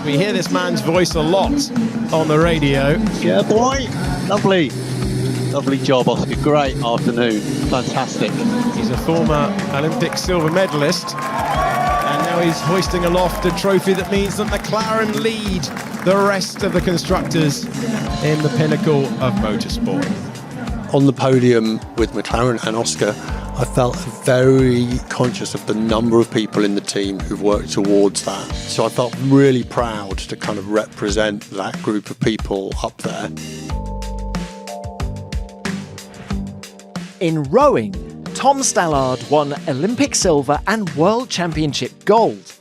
We hear this man's voice a lot on the radio. Yeah, boy. Lovely. Lovely job, Oscar. Great afternoon. Fantastic. He's a former Olympic silver medalist, and now he's hoisting aloft a trophy that means that McLaren lead the rest of the constructors in the pinnacle of motorsport. On the podium with McLaren and Oscar, I felt very conscious of the number of people in the team who've worked towards that. So I felt really proud to kind of represent that group of people up there. In rowing, Tom Stallard won Olympic silver and World Championship gold.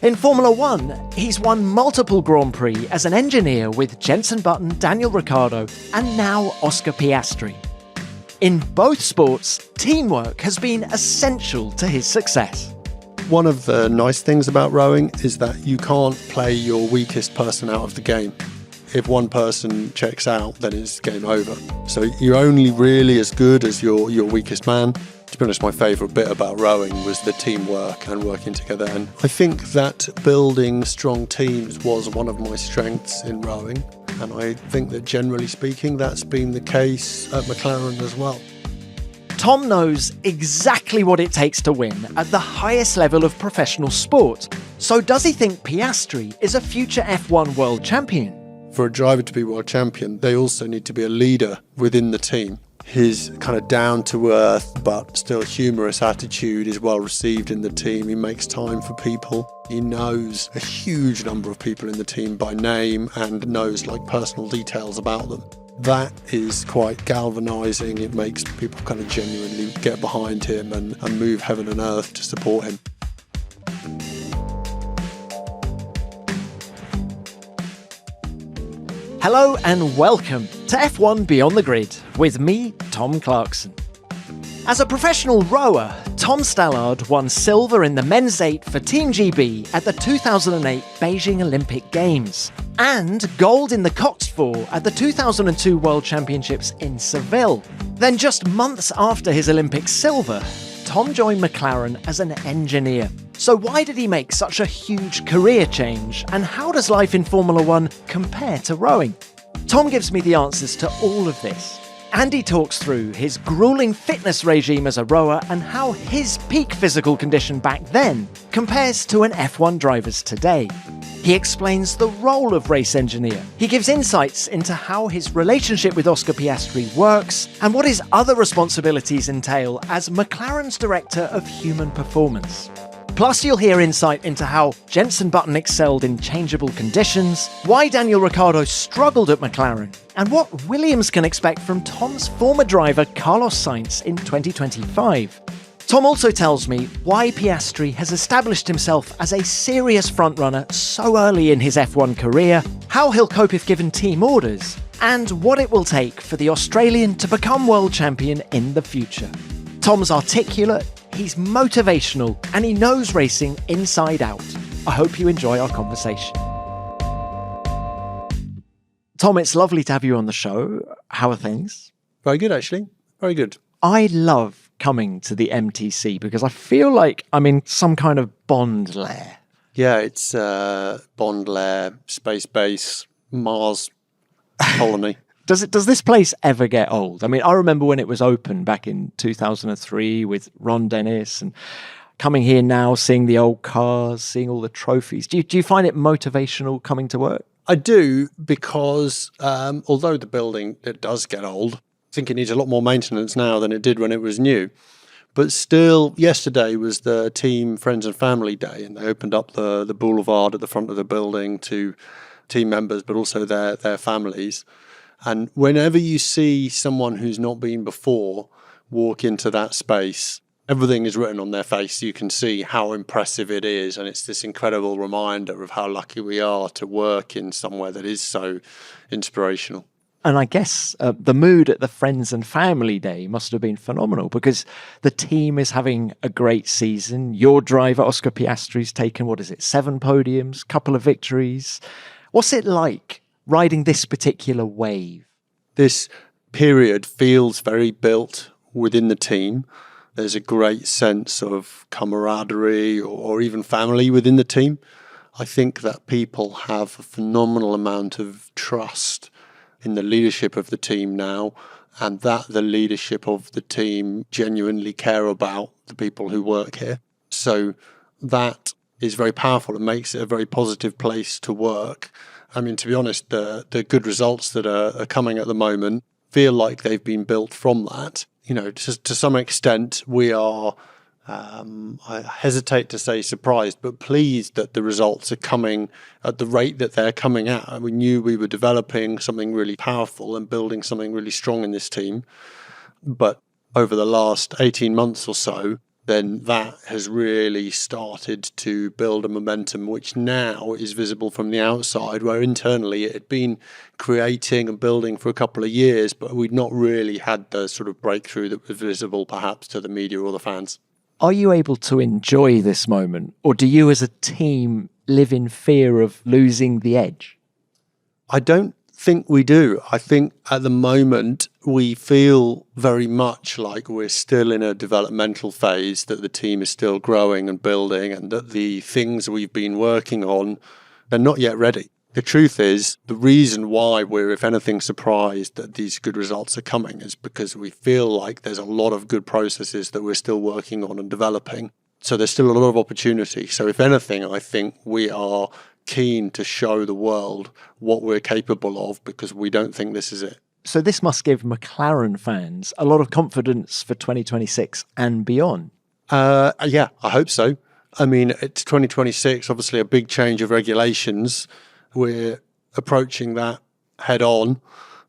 In Formula One, he's won multiple Grand Prix as an engineer with Jenson Button, Daniel Ricciardo, and now Oscar Piastri. In both sports, teamwork has been essential to his success. One of the nice things about rowing is that you can't play your weakest person out of the game. If one person checks out, then it's game over. So you're only really as good as your weakest man. To be honest, my favourite bit about rowing was the teamwork and working together. And I think that building strong teams was one of my strengths in rowing. And I think that generally speaking, that's been the case at McLaren as well. Tom knows exactly what it takes to win at the highest level of professional sport. So does he think Piastri is a future F1 world champion? For a driver to be world champion, they also need to be a leader within the team. His kind of down-to-earth but still humorous attitude is well received in the team. He makes time for people. He knows a huge number of people in the team by name and knows like personal details about them. That is quite galvanising. It makes people kind of genuinely get behind him and move heaven and earth to support him. Hello and welcome to F1 Beyond the Grid with me, Tom Clarkson. As a professional rower, Tom Stallard won silver in the men's 8 for Team GB at the 2008 Beijing Olympic Games and gold in the Coxed 4 at the 2002 World Championships in Seville. Then just months after his Olympic silver, Tom joined McLaren as an engineer. So why did he make such a huge career change, and how does life in Formula One compare to rowing? Tom gives me the answers to all of this. And he talks through his gruelling fitness regime as a rower and how his peak physical condition back then compares to an F1 driver's today. He explains the role of race engineer. He gives insights into how his relationship with Oscar Piastri works and what his other responsibilities entail as McLaren's director of human performance. Plus, you'll hear insight into how Jenson Button excelled in changeable conditions, why Daniel Ricciardo struggled at McLaren, and what Williams can expect from Tom's former driver Carlos Sainz in 2025. Tom also tells me why Piastri has established himself as a serious frontrunner so early in his F1 career, how he'll cope if given team orders, and what it will take for the Australian to become world champion in the future. Tom's articulate, he's motivational, and he knows racing inside out. I hope you enjoy our conversation. Tom, it's lovely to have you on the show. How are things? Very good, actually. Very good. I love coming to the MTC because I feel like I'm in some kind of Bond lair. Yeah, it's Bond lair, space base, Mars colony. Does this place ever get old? I mean, I remember when it was open back in 2003 with Ron Dennis, and coming here now, seeing the old cars, seeing all the trophies. Do you find it motivational coming to work? I do, because although the building, it does get old, I think it needs a lot more maintenance now than it did when it was new. But still, yesterday was the team Friends and Family Day, and they opened up the boulevard at the front of the building to team members, but also their families. And whenever you see someone who's not been before walk into that space, everything is written on their face. You can see how impressive it is. And it's this incredible reminder of how lucky we are to work in somewhere that is so inspirational. And I guess the mood at the Friends and Family Day must have been phenomenal because the team is having a great season. Your driver, Oscar Piastri's taken, 7 podiums, couple of victories. What's it like riding this particular wave? This period feels very built within the team. There's a great sense of camaraderie or even family within the team. I think that people have a phenomenal amount of trust in the leadership of the team now, and that the leadership of the team genuinely care about the people who work here. So that is very powerful. It makes it a very positive place to work. I mean, to be honest, the good results that are coming at the moment feel like they've been built from that. You know, to some extent, we are, I hesitate to say surprised, but pleased that the results are coming at the rate that they're coming at. We knew we were developing something really powerful and building something really strong in this team. But over the last 18 months or so, then that has really started to build a momentum which now is visible from the outside, where internally it had been creating and building for a couple of years, but we'd not really had the sort of breakthrough that was visible perhaps to the media or the fans. Are you able to enjoy this moment, or do you as a team live in fear of losing the edge? I don't think we do. I think at the moment we feel very much like we're still in a developmental phase, that the team is still growing and building, and that the things we've been working on are not yet ready. The truth is, the reason why we're, if anything, surprised that these good results are coming is because we feel like there's a lot of good processes that we're still working on and developing. So there's still a lot of opportunity. So if anything, I think we are keen to show the world what we're capable of, because we don't think this is it. So this must give McLaren fans a lot of confidence for 2026 and beyond. Yeah, I hope so. I mean, it's 2026, obviously a big change of regulations. We're approaching that head on.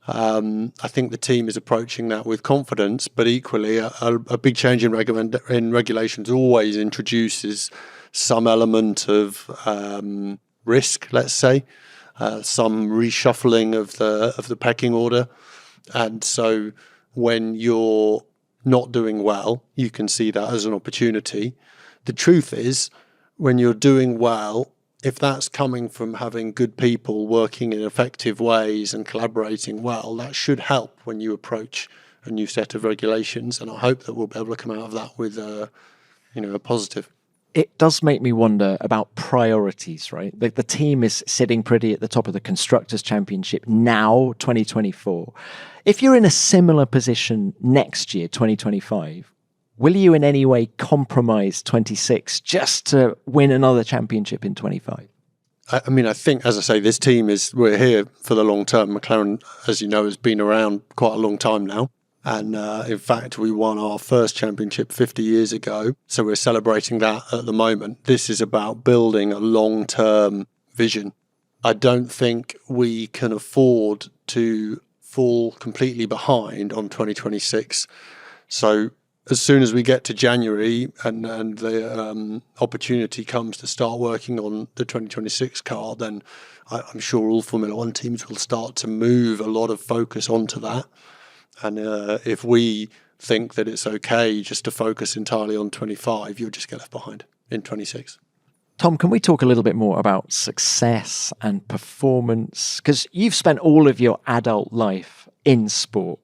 I think the team is approaching that with confidence, but equally a big change in regulations always introduces some element of risk, let's say, some reshuffling of the pecking order. And so when you're not doing well, you can see that as an opportunity. The truth is, when you're doing well, if that's coming from having good people working in effective ways and collaborating well, that should help when you approach a new set of regulations. And I hope that we'll be able to come out of that with a positive. It does make me wonder about priorities, right? Like the team is sitting pretty at the top of the Constructors' Championship now, 2024. If you're in a similar position next year, 2025, will you in any way compromise 26 just to win another championship in 25? I mean, I think, as I say, this team we're here for the long term. McLaren, as you know, has been around quite a long time now. And in fact, we won our first championship 50 years ago. So we're celebrating that at the moment. This is about building a long-term vision. I don't think we can afford to fall completely behind on 2026. So as soon as we get to January and the opportunity comes to start working on the 2026 car, then I'm sure all Formula One teams will start to move a lot of focus onto that. And if we think that it's okay just to focus entirely on 25, you'll just get left behind in 26. Tom, can we talk a little bit more about success and performance? Because you've spent all of your adult life in sport.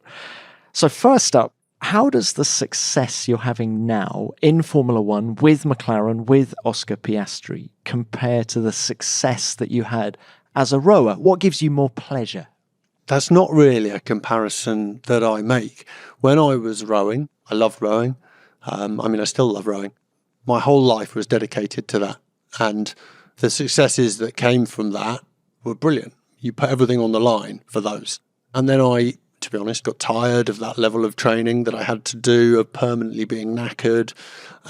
So first up, how does the success you're having now in Formula One with McLaren, with Oscar Piastri, compare to the success that you had as a rower? What gives you more pleasure? That's not really a comparison that I make. When I was rowing, I loved rowing. I still love rowing. My whole life was dedicated to that. And the successes that came from that were brilliant. You put everything on the line for those. And then I, to be honest, got tired of that level of training that I had to do, of permanently being knackered.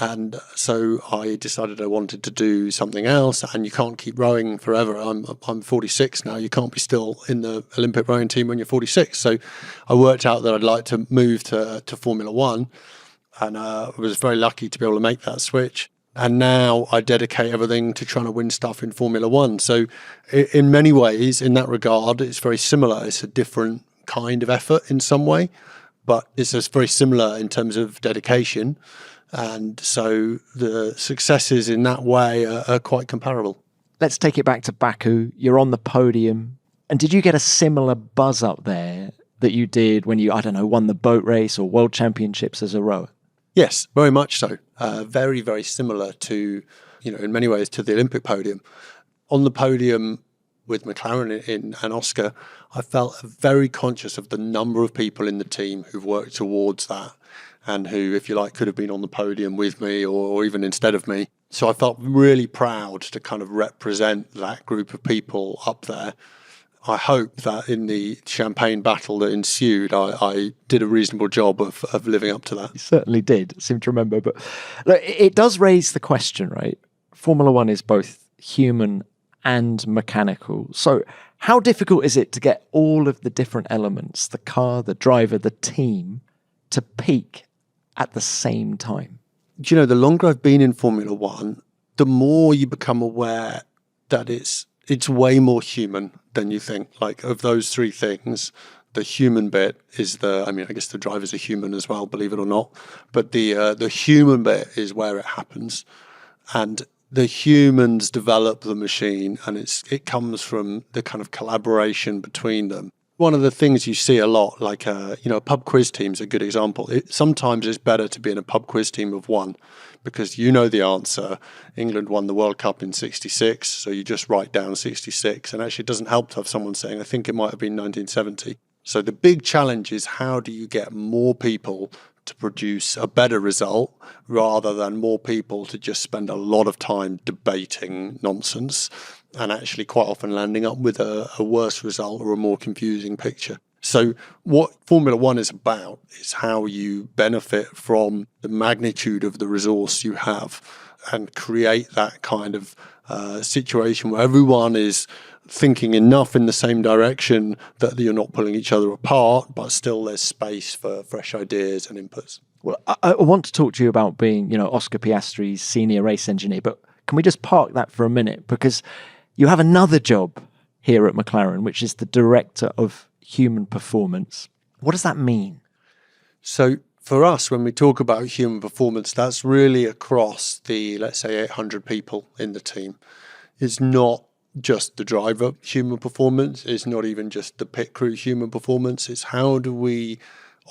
And so I decided I wanted to do something else. And you can't keep rowing forever. I'm 46 now. You can't be still in the Olympic rowing team when you're 46. So I worked out that I'd like to move to Formula One. And I was very lucky to be able to make that switch. And now I dedicate everything to trying to win stuff in Formula One. So in many ways, in that regard, it's very similar. It's a different kind of effort in some way, but it's just very similar in terms of dedication. And so the successes in that way are quite comparable. Let's take it back to Baku. You're on the podium. And did you get a similar buzz up there that you did when you, won the boat race or world championships as a rower? Yes, very much so. Very, very similar to, in many ways to the Olympic podium. on the podium with McLaren and Oscar, I felt very conscious of the number of people in the team who've worked towards that and who, if you like, could have been on the podium with me or even instead of me. So I felt really proud to kind of represent that group of people up there. I hope that in the champagne battle that ensued, I did a reasonable job of living up to that. You certainly did, I seem to remember. But look, it does raise the question, right? Formula One is both human and mechanical. So how difficult is it to get all of the different elements, the car, the driver, the team, to peak at the same time? Do you know, the longer I've been in Formula One, the more you become aware that it's way more human than you think. Like, of those three things, the human bit is I guess the drivers are human as well, believe it or not. But the human bit is where it happens. And the humans develop the machine, and it comes from the kind of collaboration between them. One of the things you see a lot, like a pub quiz team is a good example. Sometimes it's better to be in a pub quiz team of one because you know the answer. England won the World Cup in 66, so you just write down 66. And actually it doesn't help to have someone saying, I think it might have been 1970. So the big challenge is, how do you get more people to produce a better result rather than more people to just spend a lot of time debating nonsense and actually quite often landing up with a worse result or a more confusing picture. So what Formula One is about is how you benefit from the magnitude of the resource you have and create that kind of situation where everyone is thinking enough in the same direction that you're not pulling each other apart, but still there's space for fresh ideas and inputs. Well, I want to talk to you about being, Oscar Piastri's senior race engineer, but can we just park that for a minute? Because you have another job here at McLaren, which is the director of human performance. What does that mean? So for us, when we talk about human performance, that's really across the, let's say, 800 people in the team. It's not just the driver human performance. It's not even just the pit crew human performance. It's how do we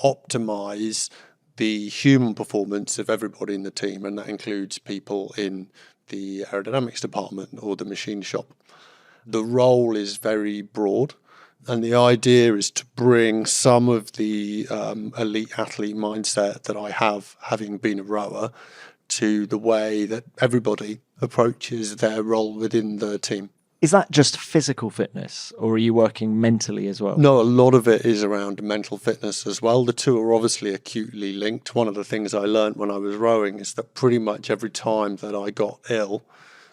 optimize the human performance of everybody in the team, and that includes people in the aerodynamics department or the machine shop. The role is very broad, and the idea is to bring some of the elite athlete mindset that I have, having been a rower, to the way that everybody approaches their role within the team. Is that just physical fitness, or are you working mentally as well? No, a lot of it is around mental fitness as well. The two are obviously acutely linked. One of the things I learned when I was rowing is that pretty much every time that I got ill,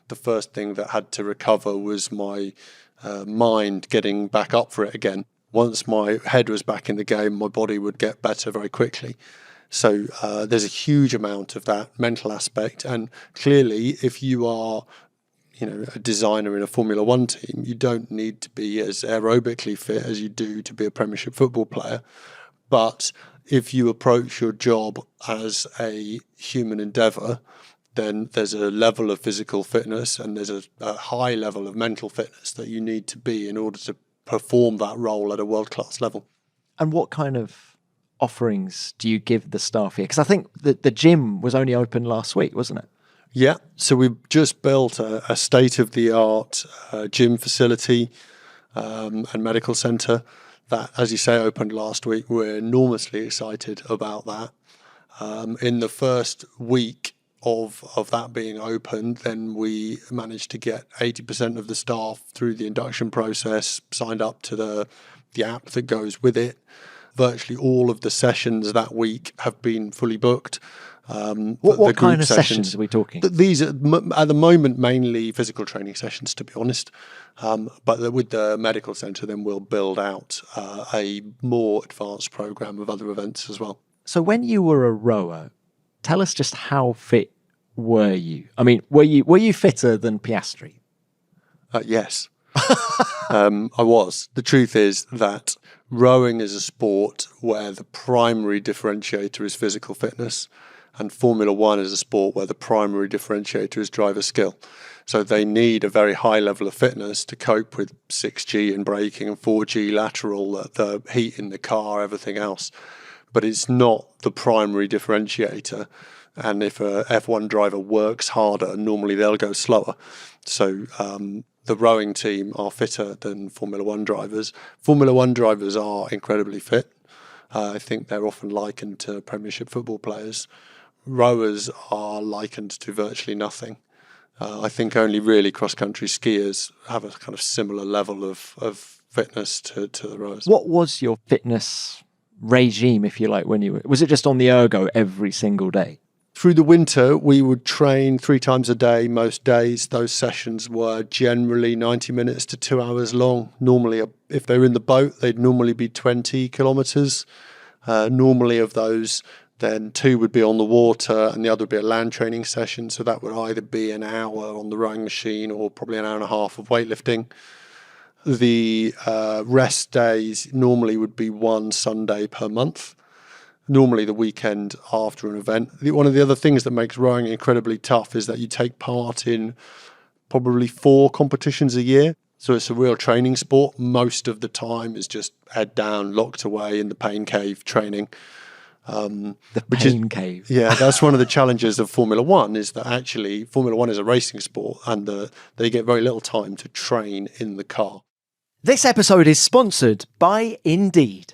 the first thing that had to recover was my mind getting back up for it again. Once my head was back in the game, my body would get better very quickly. So there's a huge amount of that mental aspect. And clearly, if you are a designer in a Formula One team, you don't need to be as aerobically fit as you do to be a Premiership football player. But if you approach your job as a human endeavour, then there's a level of physical fitness and there's a high level of mental fitness that you need to be in order to perform that role at a world-class level. And what kind of offerings do you give the staff here? Because I think the gym was only open last week, wasn't it? Yeah, so we've just built a state-of-the-art gym facility and medical centre that, as you say, opened last week. We're enormously excited about that. In the first week of that being opened, then we managed to get 80% of the staff through the induction process signed up to the app that goes with it. Virtually all of the sessions that week have been fully booked. What kind of sessions are we talking? These are, at the moment, mainly physical training sessions, to be honest. But with the medical centre, then we'll build out a more advanced programme of other events as well. So when you were a rower, tell us just how fit were you? I mean, were you fitter than Piastri? Yes. I was. The truth is that rowing is a sport where the primary differentiator is physical fitness, and Formula One is a sport where the primary differentiator is driver skill. So they need a very high level of fitness to cope with 6G in braking and 4G lateral, the heat in the car, everything else. But it's not the primary differentiator. And if a F1 driver works harder, normally they'll go slower. So the rowing team are fitter than Formula One drivers. Formula One drivers are incredibly fit. I think they're often likened to Premiership football players. Rowers are likened to virtually nothing. I think only really cross-country skiers have a kind of similar level of fitness to the rowers. What was your fitness regime, if you like, when you was it just on the ergo every single day? Through the winter, we would train 3 times a day most days. Those sessions were generally 90 minutes to 2 hours long. Normally, if they were in the boat, they'd normally be 20 kilometres. Normally of those, then 2 would be on the water and the other would be a land training session. So that would either be an hour on the rowing machine or probably an hour and a half of weightlifting. The rest days normally would be 1 Sunday per month. Normally the weekend after an event. One of the other things that makes rowing incredibly tough is that you take part in probably 4 competitions a year. So it's a real training sport. Most of the time is just head down, locked away in the pain cave training. The pain cave. Yeah, that's one of the challenges of Formula One, is that actually Formula One is a racing sport and they get very little time to train in the car. This episode is sponsored by Indeed.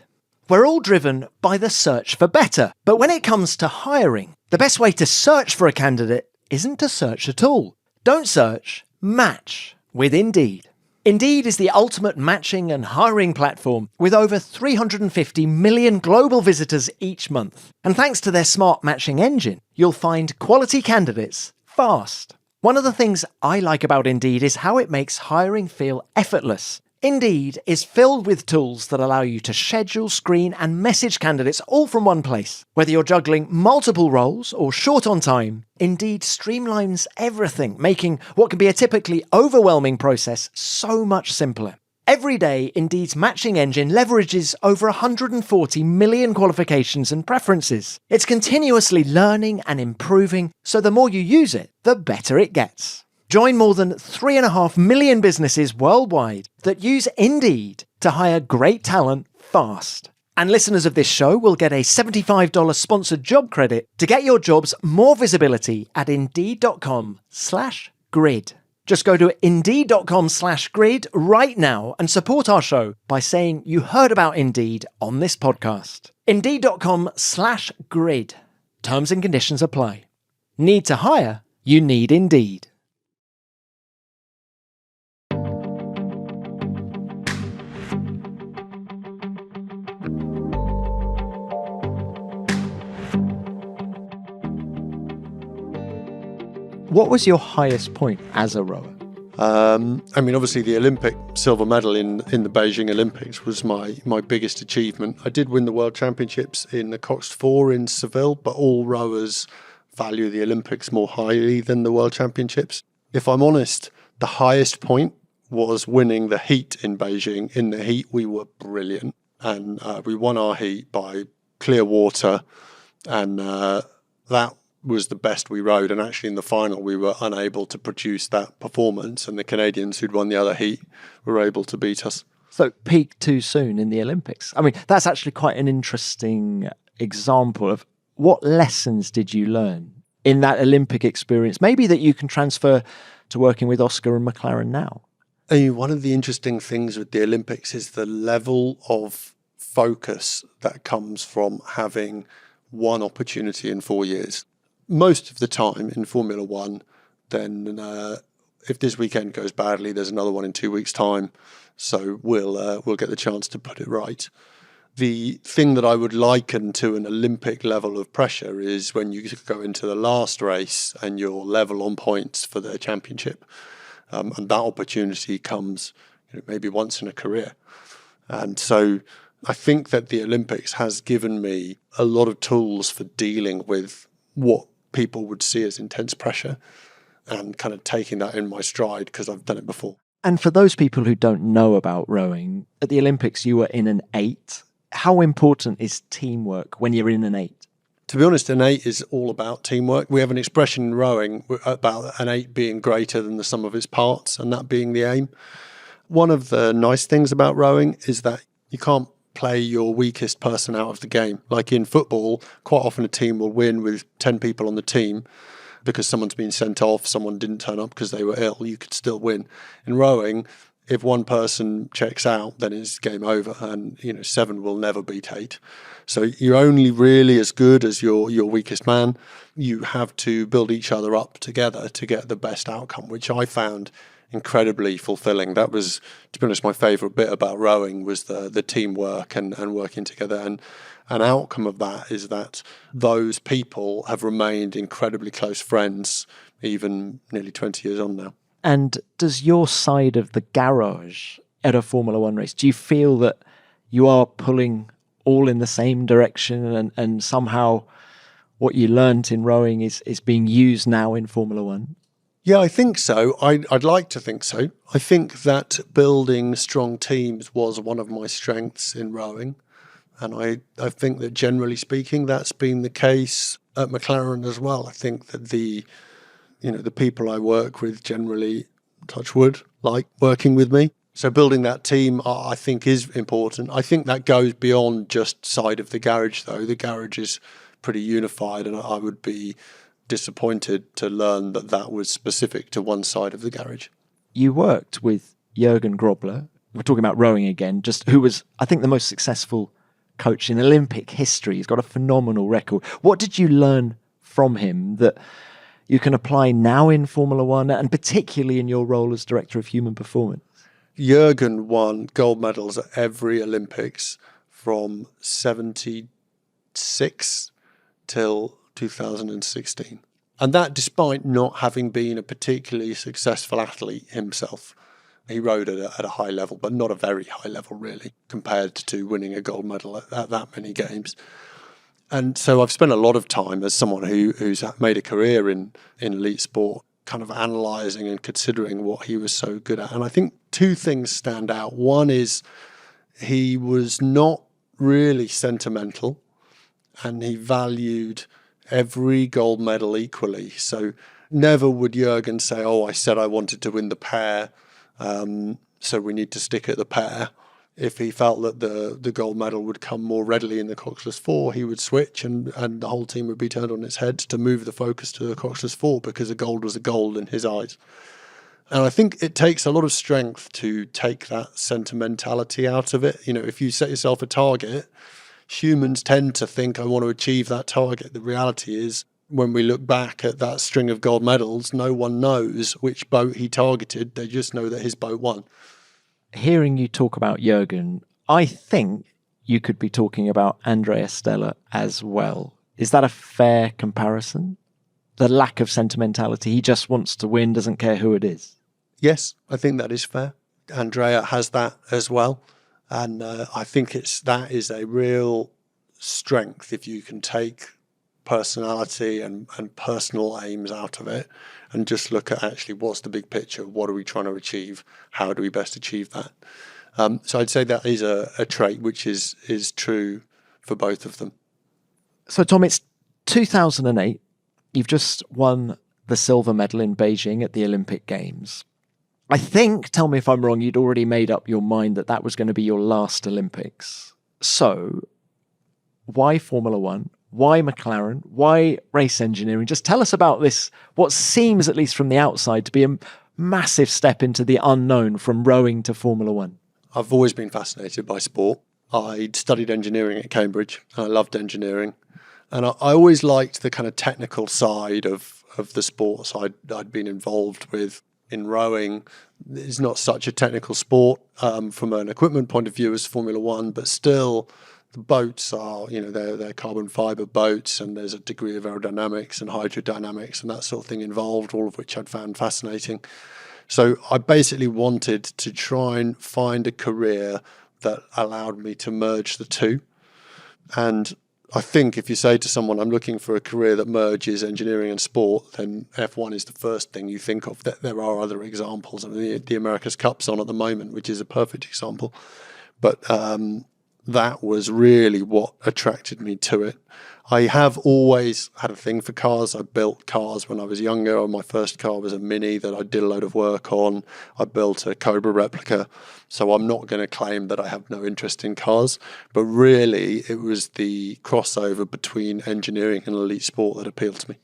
We're all driven by the search for better. But when it comes to hiring, the best way to search for a candidate isn't to search at all. Don't search, match with Indeed. Indeed is the ultimate matching and hiring platform with over 350 million global visitors each month. And thanks to their smart matching engine, you'll find quality candidates fast. One of the things I like about Indeed is how it makes hiring feel effortless. Indeed is filled with tools that allow you to schedule, screen, and message candidates all from one place. Whether you're juggling multiple roles or short on time, Indeed streamlines everything, making what can be a typically overwhelming process so much simpler. Every day, Indeed's matching engine leverages over 140 million qualifications and preferences. It's continuously learning and improving, so the more you use it, the better it gets. Join more than 3.5 million businesses worldwide that use Indeed to hire great talent fast. And listeners of this show will get a $75 sponsored job credit to get your jobs more visibility at Indeed.com/grid. Just go to Indeed.com/grid right now and support our show by saying you heard about Indeed on this podcast. Indeed.com/grid. Terms and conditions apply. Need to hire? You need Indeed. What was your highest point as a rower? Obviously the Olympic silver medal in the Beijing Olympics was my biggest achievement. I did win the World Championships in the Coxed 4 in Seville, but all rowers value the Olympics more highly than the World Championships. If I'm honest, the highest point was winning the heat in Beijing. In the heat, we were brilliant, and we won our heat by clear water, and that was the best we rode. And actually in the final we were unable to produce that performance, and the Canadians who'd won the other heat were able to beat us. So peaked too soon in the Olympics. I mean, that's actually quite an interesting example of what lessons did you learn in that Olympic experience, maybe that you can transfer to working with Oscar and McLaren now? I mean, one of the interesting things with the Olympics is the level of focus that comes from having one opportunity in 4 years. Most of the time in Formula One, then if this weekend goes badly, there's another one in 2 weeks' time. So we'll get the chance to put it right. The thing that I would liken to an Olympic level of pressure is when you go into the last race and you're level on points for the championship. And that opportunity comes maybe once in a career. And so I think that the Olympics has given me a lot of tools for dealing with what people would see as intense pressure and kind of taking that in my stride because I've done it before. And for those people who don't know about rowing, at the Olympics you were in an 8. How important is teamwork when you're in an 8? To be honest, an 8 is all about teamwork. We have an expression in rowing about an 8 being greater than the sum of its parts, and that being the aim. One of the nice things about rowing is that you can't play your weakest person out of the game. Like in football, quite often a team will win with 10 people on the team because someone's been sent off, someone didn't turn up because they were ill, you could still win. In rowing, if one person checks out, then it's game over, and 7 will never beat 8. So you're only really as good as your weakest man. You have to build each other up together to get the best outcome, which I found incredibly fulfilling. That was, to be honest, my favourite bit about rowing was the teamwork and working together. And an outcome of that is that those people have remained incredibly close friends, even nearly 20 years on now. And does your side of the garage at a Formula One race, do you feel that you are pulling all in the same direction and somehow what you learnt in rowing is being used now in Formula One? Yeah, I think so. I'd like to think so. I think that building strong teams was one of my strengths in rowing. And I think that generally speaking, that's been the case at McLaren as well. I think that the people I work with generally, touch wood, like working with me. So building that team, I think, is important. I think that goes beyond just side of the garage, though. The garage is pretty unified, and I would be disappointed to learn that was specific to one side of the garage. You worked with Jürgen Grobler. We're talking about rowing again, just who was, I think, the most successful coach in Olympic history. He's got a phenomenal record. What did you learn from him that you can apply now in Formula One, and particularly in your role as Director of Human Performance? Jürgen won gold medals at every Olympics from 76 till 2016. And that despite not having been a particularly successful athlete himself. He rode at a high level, but not a very high level, really, compared to winning a gold medal at that many games. And so I've spent a lot of time as someone who's made a career in elite sport, kind of analysing and considering what he was so good at. And I think two things stand out. One is he was not really sentimental, and he valued every gold medal equally. So never would Jürgen say, I said I wanted to win the pair, so we need to stick at the pair. If he felt that the gold medal would come more readily in the Coxless 4, he would switch and the whole team would be turned on its head to move the focus to the Coxless 4 because a gold was a gold in his eyes. And I think it takes a lot of strength to take that sentimentality out of it. If you set yourself a target, humans tend to think, I want to achieve that target. The reality is, when we look back at that string of gold medals, no one knows which boat he targeted. They just know that his boat won. Hearing you talk about Jürgen, I think you could be talking about Andrea Stella as well. Is that a fair comparison? The lack of sentimentality. He just wants to win, doesn't care who it is. Yes, I think that is fair. Andrea has that as well. And I think that is a real strength if you can take personality and personal aims out of it and just look at actually what's the big picture, what are we trying to achieve, how do we best achieve that. So I'd say that is a trait which is true for both of them. So Tom, it's 2008. You've just won the silver medal in Beijing at the Olympic Games. I think, tell me if I'm wrong, you'd already made up your mind that was going to be your last Olympics. So why Formula One? Why McLaren? Why race engineering? Just tell us about this, what seems, at least from the outside, to be a massive step into the unknown from rowing to Formula One. I've always been fascinated by sport. I studied engineering at Cambridge, and I loved engineering. And I always liked the kind of technical side of the sports I'd been involved with. In rowing, it's not such a technical sport from an equipment point of view as Formula One, but still the boats are, they're carbon fibre boats, and there's a degree of aerodynamics and hydrodynamics and that sort of thing involved, all of which I'd found fascinating. So I basically wanted to try and find a career that allowed me to merge the two. And I think if you say to someone, I'm looking for a career that merges engineering and sport, then F1 is the first thing you think of. There are other examples. I mean, the America's Cup's on at the moment, which is a perfect example. But that was really what attracted me to it. I have always had a thing for cars. I built cars when I was younger. My first car was a Mini that I did a load of work on. I built a Cobra replica. So I'm not going to claim that I have no interest in cars. But really, it was the crossover between engineering and elite sport that appealed to me.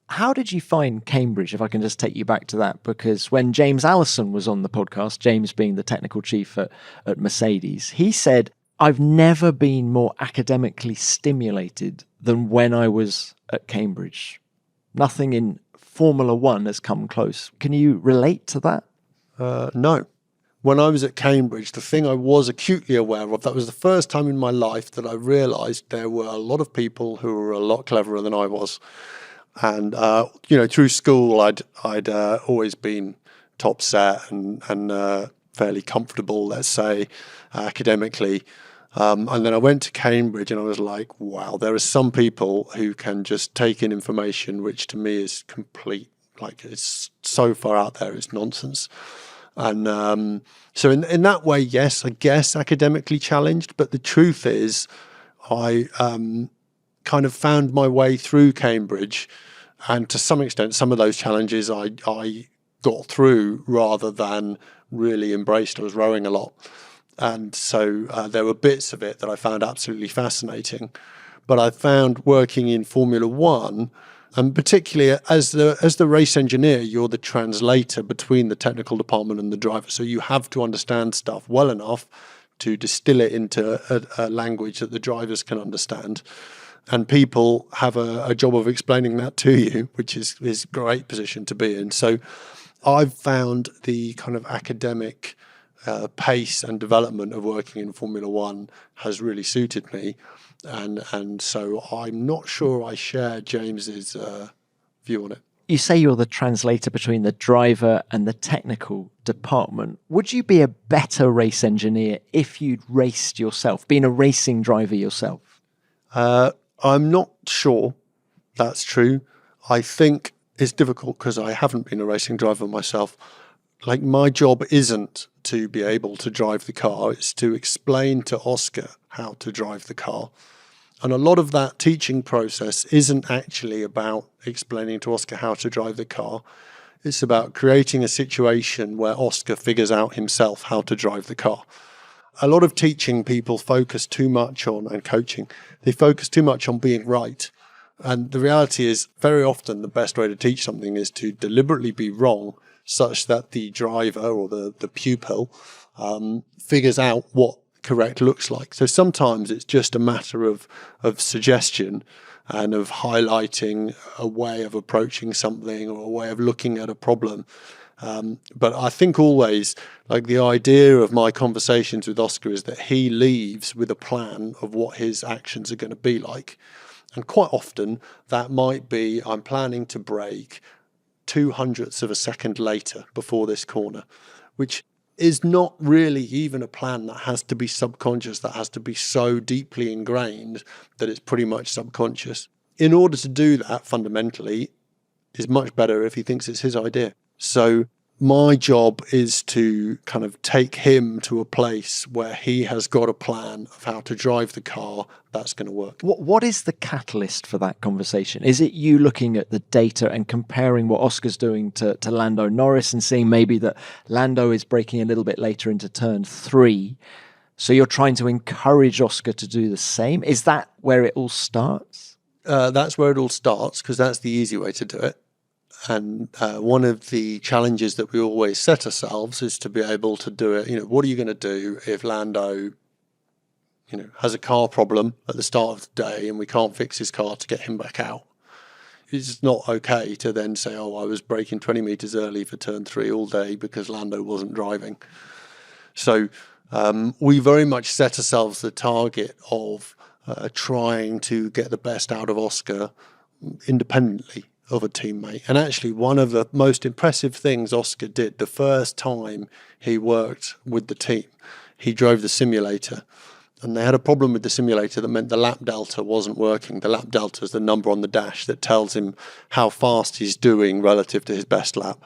How did you find Cambridge, if I can just take you back to that? Because when James Allison was on the podcast, James being the technical chief at Mercedes, he said, I've never been more academically stimulated than when I was at Cambridge. Nothing in Formula One has come close. Can you relate to that? No. When I was at Cambridge, the thing I was acutely aware of, that was the first time in my life that I realised there were a lot of people who were a lot cleverer than I was. And, through school, I'd always been top set and fairly comfortable, let's say, academically. And then I went to Cambridge and I was like, wow, there are some people who can just take in information, which to me is complete, like it's so far out there, it's nonsense. And so in that way, yes, I guess academically challenged, but the truth is I kind of found my way through Cambridge, and to some extent, some of those challenges I got through rather than really embraced. I was rowing a lot. And so there were bits of it that I found absolutely fascinating. But I found working in Formula One, and particularly as the race engineer, you're the translator between the technical department and the driver. So you have to understand stuff well enough to distill it into a language that the drivers can understand. And people have a job of explaining that to you, which is a great position to be in. So I've found the kind of academic pace and development of working in Formula One has really suited me. And so I'm not sure I share James's view on it. You say you're the translator between the driver and the technical department. Would you be a better race engineer if you'd raced yourself, been a racing driver yourself? I'm not sure that's true. I think it's difficult because I haven't been a racing driver myself. Like, my job isn't to be able to drive the car, it's to explain to Oscar how to drive the car. And a lot of that teaching process isn't actually about explaining to Oscar how to drive the car. It's about creating a situation where Oscar figures out himself how to drive the car. A lot of teaching people focus too much on, and coaching, they focus too much on being right. And the reality is, very often the best way to teach something is to deliberately be wrong, such that the driver or the pupil figures out what correct looks like. So sometimes it's just a matter of suggestion and of highlighting a way of approaching something or a way of looking at a problem. But I think always, like, the idea of my conversations with Oscar is that he leaves with a plan of what his actions are going to be like. And quite often that might be, I'm planning to brake 0.02 of a second later before this corner, which is not really even a plan that has to be subconscious, that has to be so deeply ingrained that it's pretty much subconscious. In order to do that, fundamentally, is much better if he thinks it's his idea. So my job is to kind of take him to a place where he has got a plan of how to drive the car that's going to work. What is the catalyst for that conversation? Is it you looking at the data and comparing what Oscar's doing to Lando Norris and seeing maybe that Lando is braking a little bit later into turn 3, so you're trying to encourage Oscar to do the same? Is that where it all starts? That's where it all starts, because that's the easy way to do it. And one of the challenges that we always set ourselves is to be able to do it. What are you going to do if Lando, has a car problem at the start of the day and we can't fix his car to get him back out? It's not okay to then say, I was braking 20 meters early for turn 3 all day because Lando wasn't driving. So we very much set ourselves the target of trying to get the best out of Oscar independently of a teammate. And actually, one of the most impressive things Oscar did the first time he worked with the team, he drove the simulator. And they had a problem with the simulator that meant the lap delta wasn't working. The lap delta is the number on the dash that tells him how fast he's doing relative to his best lap.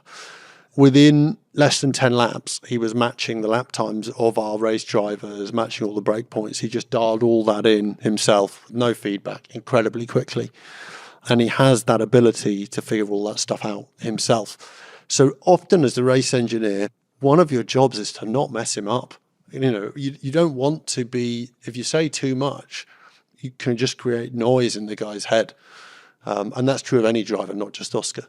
within less than 10 laps, he was matching the lap times of our race drivers, matching all the break points. He just dialed all that in himself, no feedback, incredibly quickly. And he has that ability to figure all that stuff out himself. So often as a race engineer, one of your jobs is to not mess him up. You don't want to be, if you say too much, you can just create noise in the guy's head. And that's true of any driver, not just Oscar.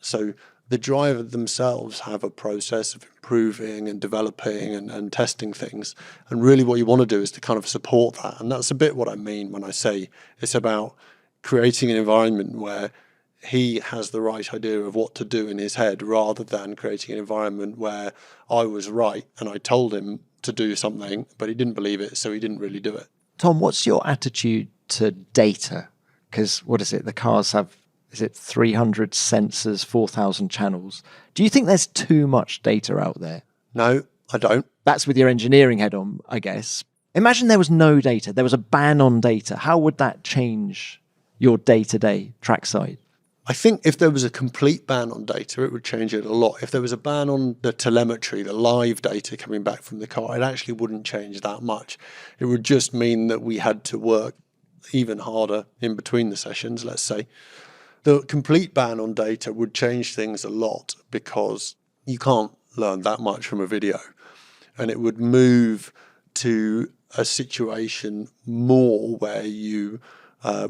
So the driver themselves have a process of improving and developing and testing things. And really what you want to do is to kind of support that. And that's a bit what I mean when I say it's about creating an environment where he has the right idea of what to do in his head, rather than creating an environment where I was right and I told him to do something, but he didn't believe it, so he didn't really do it. Tom, what's your attitude to data? Because what is it? The cars have, 300 sensors, 4,000 channels. Do you think there's too much data out there? No, I don't. That's with your engineering head on, I guess. Imagine there was no data. There was a ban on data. How would that change your day-to-day trackside? I think if there was a complete ban on data, it would change it a lot. If there was a ban on the telemetry, the live data coming back from the car, it actually wouldn't change that much. It would just mean that we had to work even harder in between the sessions, let's say. The complete ban on data would change things a lot, because you can't learn that much from a video. And it would move to a situation more where you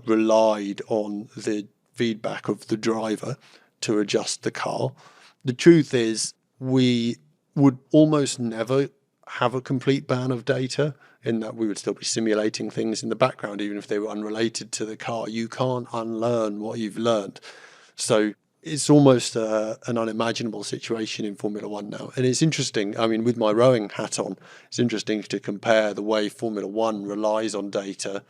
relied on the feedback of the driver to adjust the car. The truth is, we would almost never have a complete ban of data, in that we would still be simulating things in the background, even if they were unrelated to the car. You can't unlearn what you've learned. So it's almost an unimaginable situation in Formula One now. And it's interesting, I mean, with my rowing hat on, it's interesting to compare the way Formula One relies on data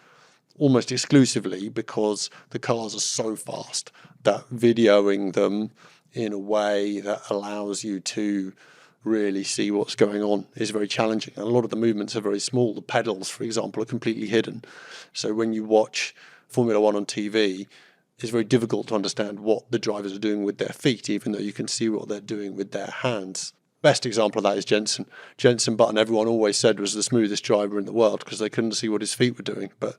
almost exclusively, because the cars are so fast that videoing them in a way that allows you to really see what's going on is very challenging. And a lot of the movements are very small. The pedals, for example, are completely hidden. So when you watch Formula One on TV, it's very difficult to understand what the drivers are doing with their feet, even though you can see what they're doing with their hands. Best example of that is Jenson. Jenson Button, everyone always said, was the smoothest driver in the world because they couldn't see what his feet were doing. But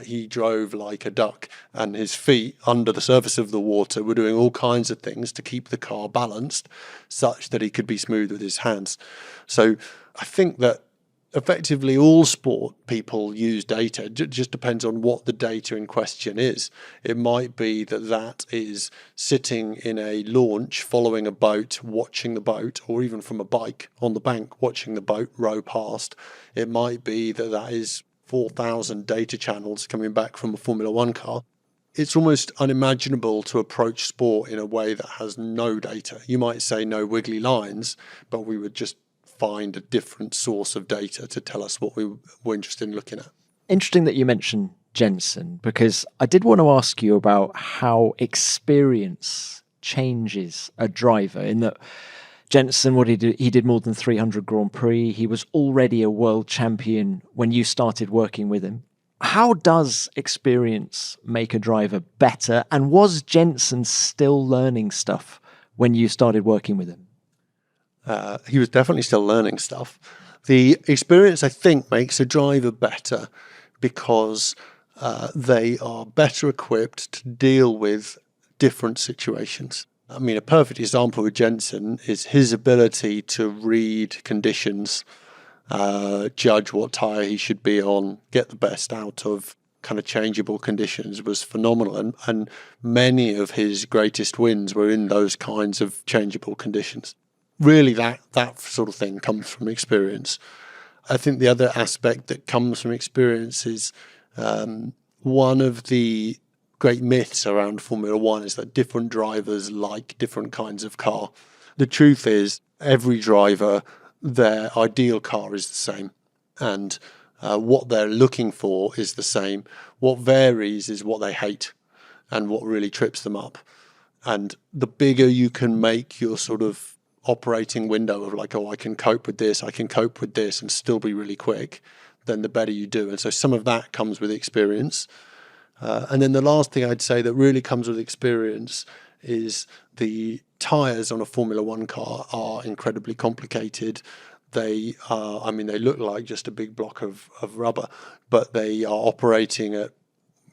he drove like a duck, and his feet under the surface of the water were doing all kinds of things to keep the car balanced such that he could be smooth with his hands. So I think that effectively all sport people use data. It just depends on what the data in question is. It might be that is sitting in a launch, following a boat, watching the boat, or even from a bike on the bank, watching the boat row past. It might be that is 4,000 data channels coming back from a Formula One car. It's almost unimaginable to approach sport in a way that has no data. You might say no wiggly lines, but we would just find a different source of data to tell us what we were interested in looking at. Interesting that you mentioned Jenson, because I did want to ask you about how experience changes a driver, in that Jenson, what he did more than 300 Grand Prix. He was already a world champion when you started working with him. How does experience make a driver better? And was Jenson still learning stuff when you started working with him? He was definitely still learning stuff. The experience, I think, makes a driver better because they are better equipped to deal with different situations. I mean, a perfect example with Jenson is his ability to read conditions, judge what tyre he should be on, get the best out of kind of changeable conditions was phenomenal. And many of his greatest wins were in those kinds of changeable conditions. Really, that sort of thing comes from experience. I think the other aspect that comes from experience is one of the great myths around Formula One is that different drivers like different kinds of car. The truth is, every driver, their ideal car is the same, and what they're looking for is the same. What varies is what they hate and what really trips them up. And the bigger you can make your sort of operating window of like, oh, I can cope with this, and still be really quick, then the better you do. And so some of that comes with experience. And then the last thing I'd say that really comes with experience is the tyres on a Formula One car are incredibly complicated. They are, they look like just a big block of rubber, but they are operating at,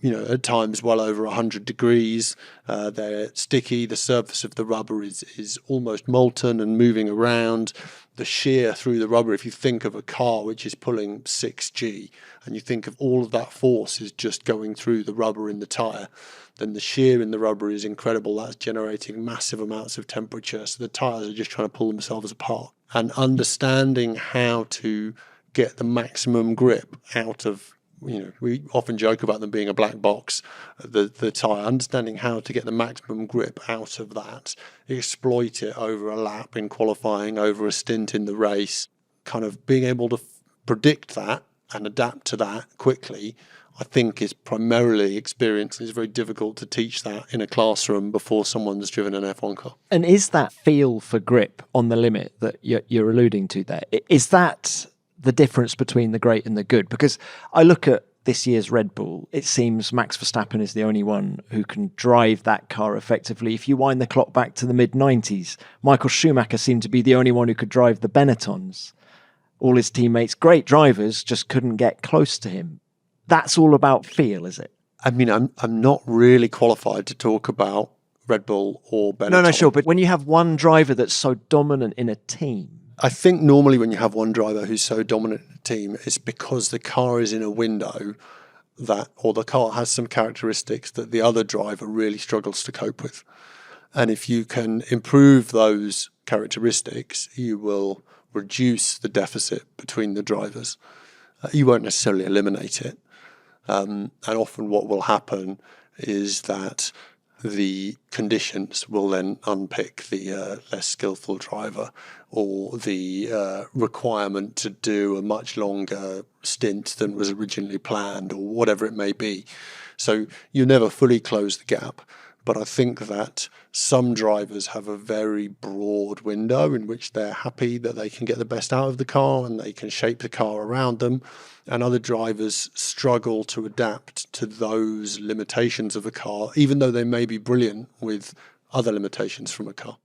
at times well over 100 degrees. They're sticky. The surface of the rubber is almost molten and moving around. The shear through the rubber, if you think of a car which is pulling 6G, and you think of all of that force is just going through the rubber in the tyre, then the shear in the rubber is incredible. That's generating massive amounts of temperature. So the tyres are just trying to pull themselves apart. And understanding how to get the maximum grip out of, we often joke about them being a black box, the tyre, understanding how to get the maximum grip out of that, exploit it over a lap in qualifying, over a stint in the race, kind of being able to predict that and adapt to that quickly, I think is primarily experience. It's very difficult to teach that in a classroom before someone's driven an F1 car. And is that feel for grip on the limit that you're alluding to there, is that the difference between the great and the good? Because I look at this year's Red Bull, it seems Max Verstappen is the only one who can drive that car effectively. If you wind the clock back to the mid-90s, Michael Schumacher seemed to be the only one who could drive the Benettons. All his teammates, great drivers, just couldn't get close to him. That's all about feel, is it? I'm not really qualified to talk about Red Bull or Benetton. No, sure. But when you have one driver that's so dominant in a team, I think normally when you have one driver who's so dominant in a team, it's because the car is in a window or the car has some characteristics that the other driver really struggles to cope with. And if you can improve those characteristics, you will reduce the deficit between the drivers. You won't necessarily eliminate it. And often what will happen is that the conditions will then unpick the less skillful driver, or the requirement to do a much longer stint than was originally planned, or whatever it may be. So you never fully close the gap. But I think that some drivers have a very broad window in which they're happy that they can get the best out of the car and they can shape the car around them. And other drivers struggle to adapt to those limitations of a car, even though they may be brilliant with other limitations from a car.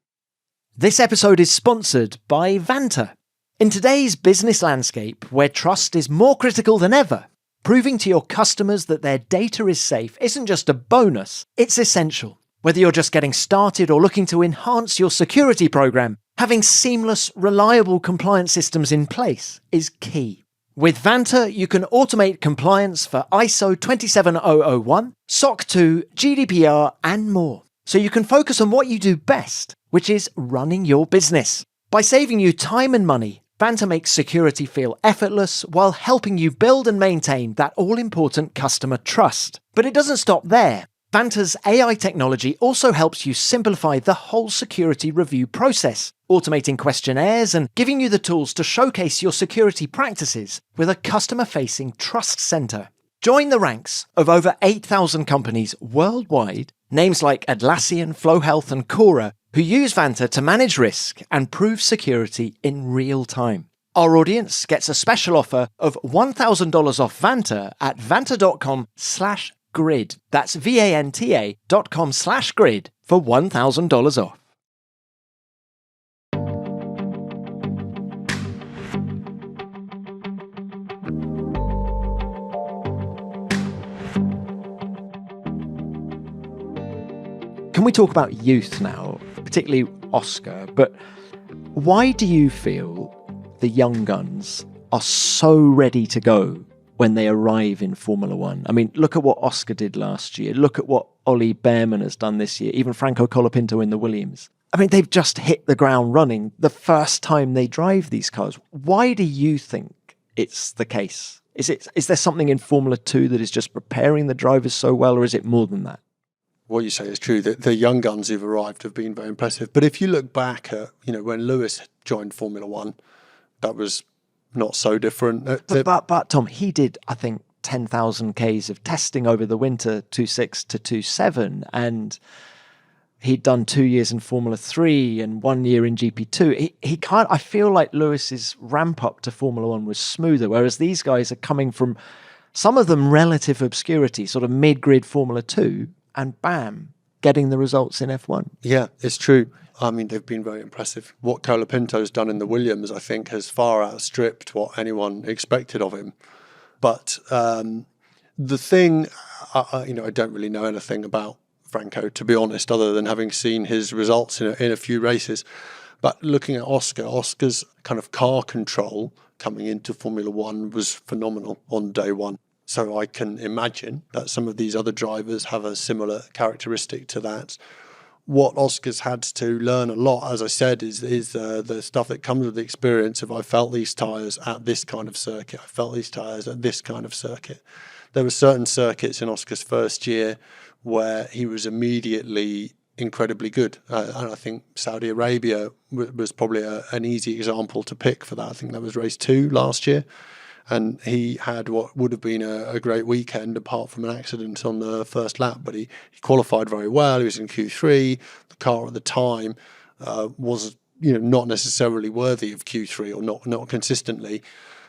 This episode is sponsored by Vanta. In today's business landscape, where trust is more critical than ever, proving to your customers that their data is safe isn't just a bonus, it's essential. Whether you're just getting started or looking to enhance your security program, having seamless, reliable compliance systems in place is key. With Vanta, you can automate compliance for ISO 27001, SOC 2, GDPR, and more. So you can focus on what you do best, which is running your business. By saving you time and money, Vanta makes security feel effortless while helping you build and maintain that all-important customer trust. But it doesn't stop there. Vanta's AI technology also helps you simplify the whole security review process, automating questionnaires and giving you the tools to showcase your security practices with a customer-facing trust center. Join the ranks of over 8,000 companies worldwide, names like Atlassian, Flow Health, and Cora, who use Vanta to manage risk and prove security in real time. Our audience gets a special offer of $1,000 off Vanta at vanta.com/grid. That's VANTA.com/grid for $1,000 off. Can we talk about youth now, particularly Oscar? But why do you feel the young guns are so ready to go when they arrive in Formula One? I mean, look at what Oscar did last year. Look at what Ollie Behrman has done this year, even Franco Colapinto in the Williams. I mean, they've just hit the ground running the first time they drive these cars. Why do you think it's the case? Is there something in Formula 2 that is just preparing the drivers so well, or is it more than that? What you say is true. The young guns who've arrived have been very impressive. But if you look back at, when Lewis joined Formula One, that was not so different. But Tom, he did, I think, 10,000 Ks of testing over the winter, 2.6 to 2.7, and he'd done 2 years in Formula 3 and 1 year in GP2. He can't. I feel like Lewis's ramp up to Formula One was smoother, whereas these guys are coming from, some of them, relative obscurity, sort of mid-grid Formula 2, and bam, getting the results in F1. Yeah, it's true. I mean, they've been very impressive. What Colapinto's done in the Williams, I think, has far outstripped what anyone expected of him. But the thing, I don't really know anything about Franco, to be honest, other than having seen his results in a few races. But looking at Oscar's kind of car control coming into Formula One was phenomenal on day one. So I can imagine that some of these other drivers have a similar characteristic to that. What Oscar's had to learn a lot, as I said, is the stuff that comes with the experience of I felt these tyres at this kind of circuit, I felt these tyres at this kind of circuit. There were certain circuits in Oscar's first year where he was immediately incredibly good. And I think Saudi Arabia was probably an easy example to pick for that. I think that was race 2 last year. And he had what would have been a great weekend apart from an accident on the first lap. But he qualified very well. He was in Q3. The car at the time was not necessarily worthy of Q3 or not consistently.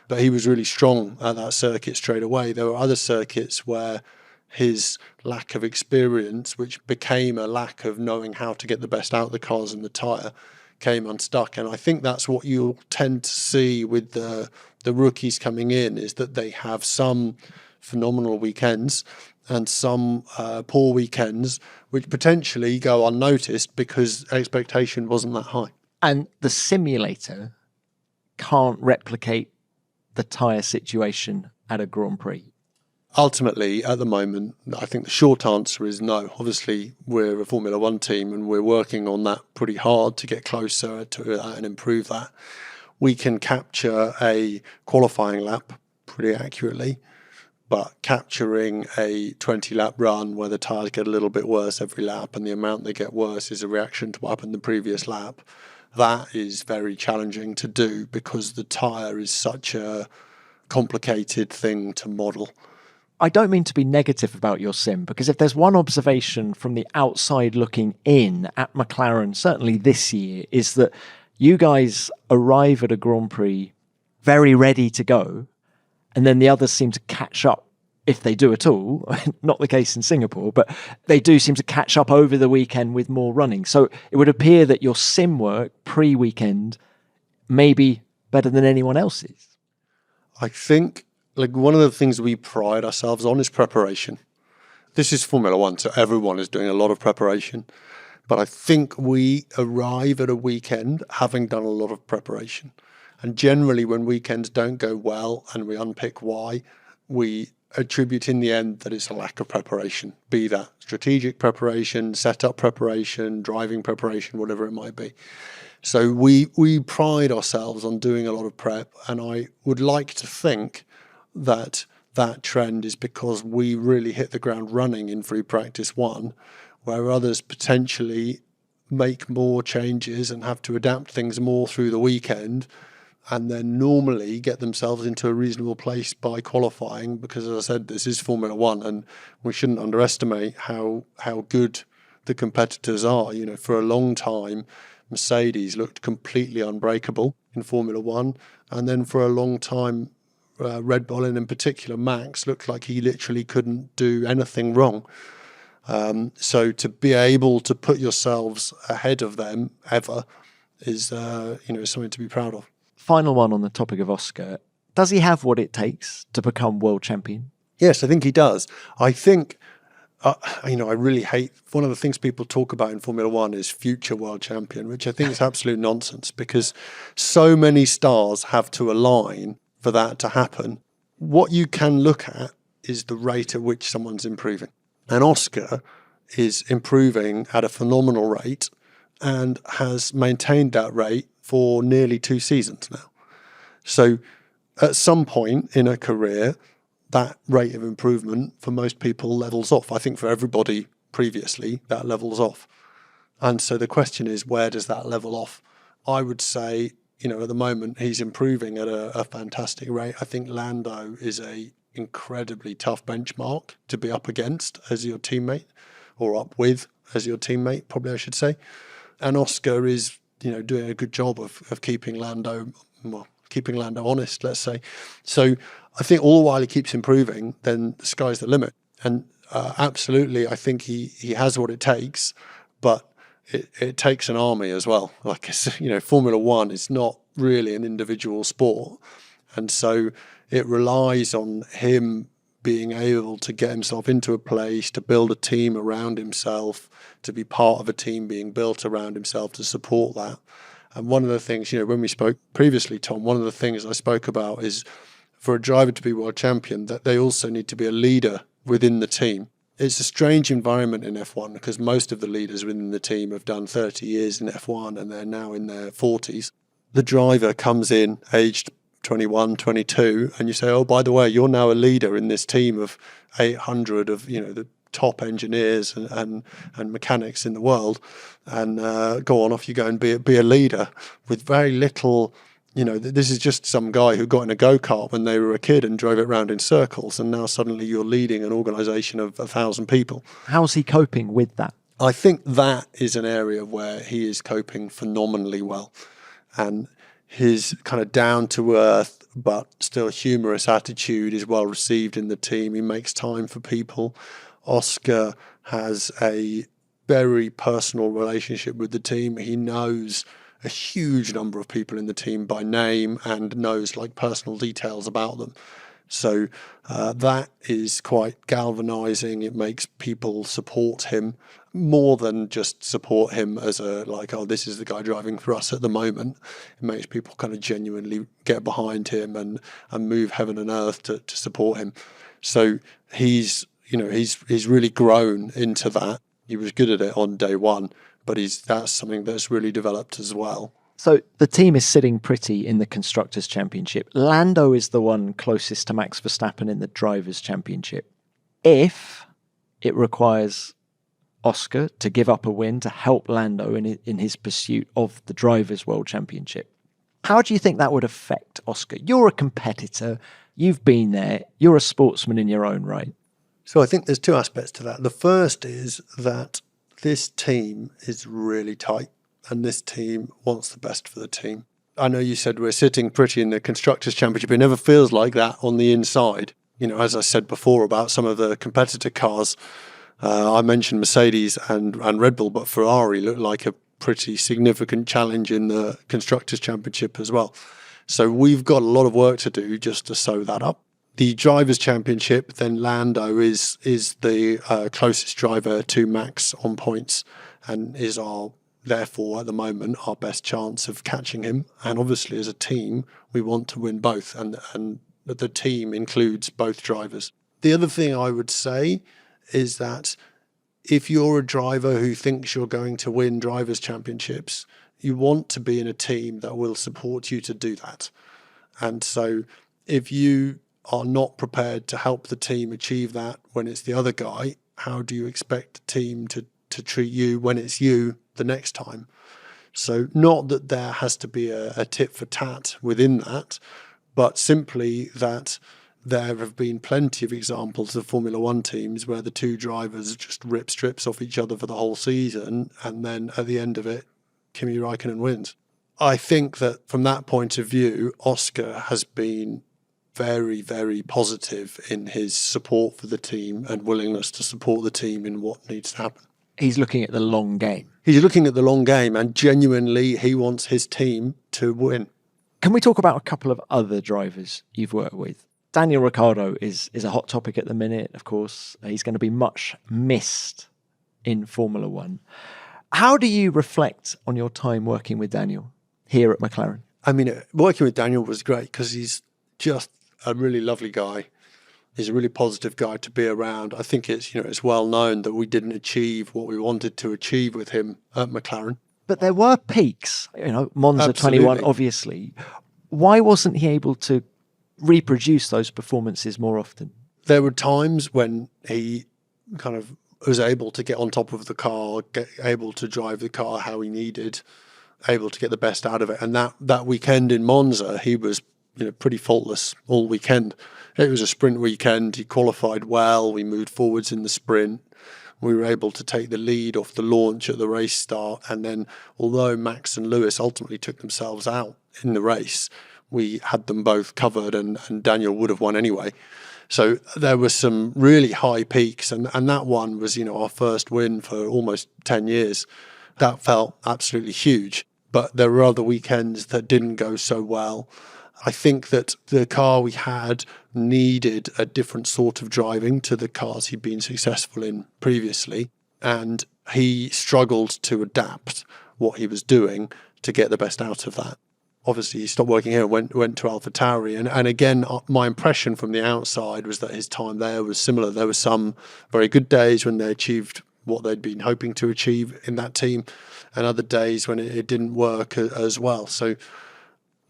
But he was really strong at that circuit straight away. There were other circuits where his lack of experience, which became a lack of knowing how to get the best out of the cars and the tyre, came unstuck. And I think that's what you'll tend to see with the rookies coming in, is that they have some phenomenal weekends and some poor weekends, which potentially go unnoticed because expectation wasn't that high. And the simulator can't replicate the tyre situation at a Grand Prix. Ultimately, at the moment, I think the short answer is no. Obviously, we're a Formula One team and we're working on that pretty hard to get closer to that and improve that. We can capture a qualifying lap pretty accurately, but capturing a 20-lap run where the tyres get a little bit worse every lap and the amount they get worse is a reaction to what happened the previous lap, that is very challenging to do because the tyre is such a complicated thing to model. I don't mean to be negative about your sim, because if there's one observation from the outside looking in at McLaren, certainly this year, is that you guys arrive at a Grand Prix very ready to go, and then the others seem to catch up, if they do at all. Not the case in Singapore, but they do seem to catch up over the weekend with more running. So it would appear that your sim work pre-weekend may be better than anyone else's. I think one of the things we pride ourselves on is preparation. This is Formula One, so everyone is doing a lot of preparation. But I think we arrive at a weekend having done a lot of preparation. And generally when weekends don't go well and we unpick why, we attribute in the end that it's a lack of preparation, be that strategic preparation, setup preparation, driving preparation, whatever it might be. So we pride ourselves on doing a lot of prep, and I would like to think that trend is because we really hit the ground running in free practice 1, where others potentially make more changes and have to adapt things more through the weekend, and then normally get themselves into a reasonable place by qualifying, because as I said, this is Formula One and we shouldn't underestimate how good the competitors are. For a long time, Mercedes looked completely unbreakable in Formula One, and then for a long time, Red Bull and in particular Max looked like he literally couldn't do anything wrong. So to be able to put yourselves ahead of them ever is something to be proud of. Final one on the topic of Oscar. Does he have what it takes to become world champion? Yes, I think he does. I think, I really hate, one of the things people talk about in Formula One is future world champion, which I think is absolute nonsense because so many stars have to align for that to happen. What you can look at is the rate at which someone's improving. And Oscar is improving at a phenomenal rate and has maintained that rate for nearly 2 seasons now. So at some point in a career, that rate of improvement for most people levels off. I think for everybody previously, that levels off. And so the question is, where does that level off? I would say, at the moment, he's improving at a fantastic rate. I think Lando is a incredibly tough benchmark to be up against as your teammate, or up with as your teammate, probably I should say. And Oscar is, doing a good job of keeping Lando honest, let's say. So I think all the while he keeps improving, then the sky's the limit. And absolutely, I think he has what it takes, but it takes an army as well. Like, Formula One is not really an individual sport. And so it relies on him being able to get himself into a place, to build a team around himself, to be part of a team being built around himself to support that. And one of the things, when we spoke previously, Tom, one of the things I spoke about is for a driver to be world champion, that they also need to be a leader within the team. It's a strange environment in F1 because most of the leaders within the team have done 30 years in F1 and they're now in their 40s. The driver comes in aged 21, 22, and you say, oh, by the way, you're now a leader in this team of 800 of, the top engineers and mechanics in the world, and go on, off you go and be a leader with very little, this is just some guy who got in a go-kart when they were a kid and drove it around in circles, and now suddenly you're leading an organisation of 1,000 people. How's he coping with that? I think that is an area where he is coping phenomenally well, and his kind of down-to-earth but still humorous attitude is well received in the team. He makes time for people. Oscar has a very personal relationship with the team. He knows a huge number of people in the team by name and knows personal details about them. So that is quite galvanising. It makes people support him more than just support him as this is the guy driving for us at the moment. It makes people kind of genuinely get behind him and move heaven and earth to support him. So he's really grown into that. He was good at it on day one, but that's something that's really developed as well. So the team is sitting pretty in the Constructors' Championship. Lando is the one closest to Max Verstappen in the Drivers' Championship. If it requires Oscar to give up a win to help Lando in his pursuit of the Drivers' World Championship, how do you think that would affect Oscar? You're a competitor. You've been there. You're a sportsman in your own right. So I think there's two aspects to that. The first is that this team is really tight, and this team wants the best for the team. I know you said we're sitting pretty in the Constructors' Championship. It never feels like that on the inside. As I said before about some of the competitor cars, I mentioned Mercedes and Red Bull, but Ferrari looked like a pretty significant challenge in the Constructors' Championship as well. So we've got a lot of work to do just to sew that up. The Drivers' Championship, then Lando is the closest driver to Max on points and is therefore at the moment our best chance of catching him. And obviously as a team, we want to win both, and the team includes both drivers. The other thing I would say is that if you're a driver who thinks you're going to win Drivers' Championships, you want to be in a team that will support you to do that. And so if you are not prepared to help the team achieve that when it's the other guy, how do you expect the team to treat you when it's you the next time? So not that there has to be a tit for tat within that, but simply that there have been plenty of examples of Formula One teams where the two drivers just rip strips off each other for the whole season, and then at the end of it, Kimi Räikkönen wins. I think that from that point of view, Oscar has been very, very positive in his support for the team and willingness to support the team in what needs to happen. He's looking at the long game. He's looking at the long game, and genuinely he wants his team to win. Can we talk about a couple of other drivers you've worked with? Daniel Ricciardo is a hot topic at the minute, of course. He's going to be much missed in Formula One. How do you reflect on your time working with Daniel here at McLaren? I mean, working with Daniel was great because he's just a really lovely guy. He's a really positive guy to be around. I think it's well known that we didn't achieve what we wanted to achieve with him at McLaren. But there were peaks, Monza Absolutely. 21, obviously. Why wasn't he able to reproduce those performances more often? There were times when he kind of was able to get on top of the car, able to drive the car how he needed, able to get the best out of it. And that weekend in Monza, he was pretty faultless all weekend. It was a sprint weekend. He qualified well. We moved forwards in the sprint. We were able to take the lead off the launch at the race start. And then although Max and Lewis ultimately took themselves out in the race, we had them both covered, and Daniel would have won anyway. So there were some really high peaks, and that one was, our first win for almost 10 years. That felt absolutely huge. But there were other weekends that didn't go so well. I think that the car we had needed a different sort of driving to the cars he'd been successful in previously, and he struggled to adapt what he was doing to get the best out of that. Obviously, he stopped working here and went to AlphaTauri. And again, my impression from the outside was that his time there was similar. There were some very good days when they achieved what they'd been hoping to achieve in that team, and other days when it didn't work as well. So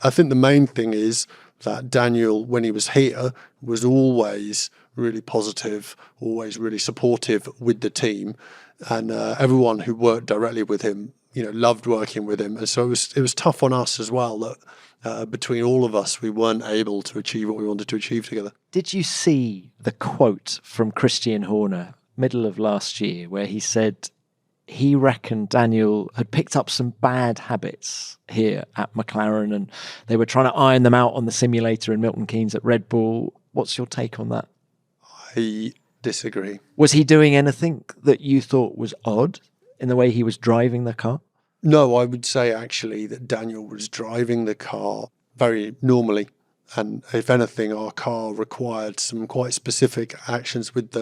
I think the main thing is that Daniel, when he was here, was always really positive, always really supportive with the team. And everyone who worked directly with him, loved working with him. And so it was tough on us as well that between all of us, we weren't able to achieve what we wanted to achieve together. Did you see the quote from Christian Horner, middle of last year, where he said he reckoned Daniel had picked up some bad habits here at McLaren and they were trying to iron them out on the simulator in Milton Keynes at Red Bull? What's your take on that? I disagree. Was he doing anything that you thought was odd in the way he was driving the car? No, I would say actually that Daniel was driving the car very normally. And if anything, our car required some quite specific actions with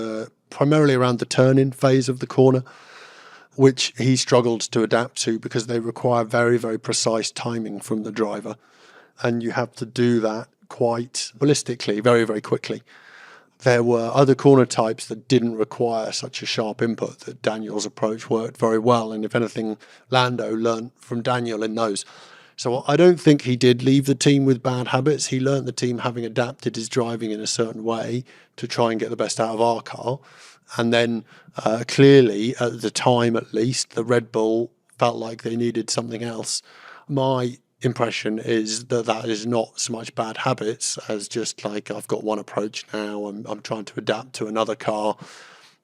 primarily around the turn-in phase of the corner, which he struggled to adapt to because they require very, very precise timing from the driver. And you have to do that quite ballistically, very, very quickly. There were other corner types that didn't require such a sharp input, that Daniel's approach worked very well. And if anything, Lando learned from Daniel in those. So I don't think he did leave the team with bad habits. He learned the team having adapted his driving in a certain way to try and get the best out of our car. And then clearly, at the time at least, the Red Bull felt like they needed something else. My impression is that is not so much bad habits as just like, I've got one approach now, I'm trying to adapt to another car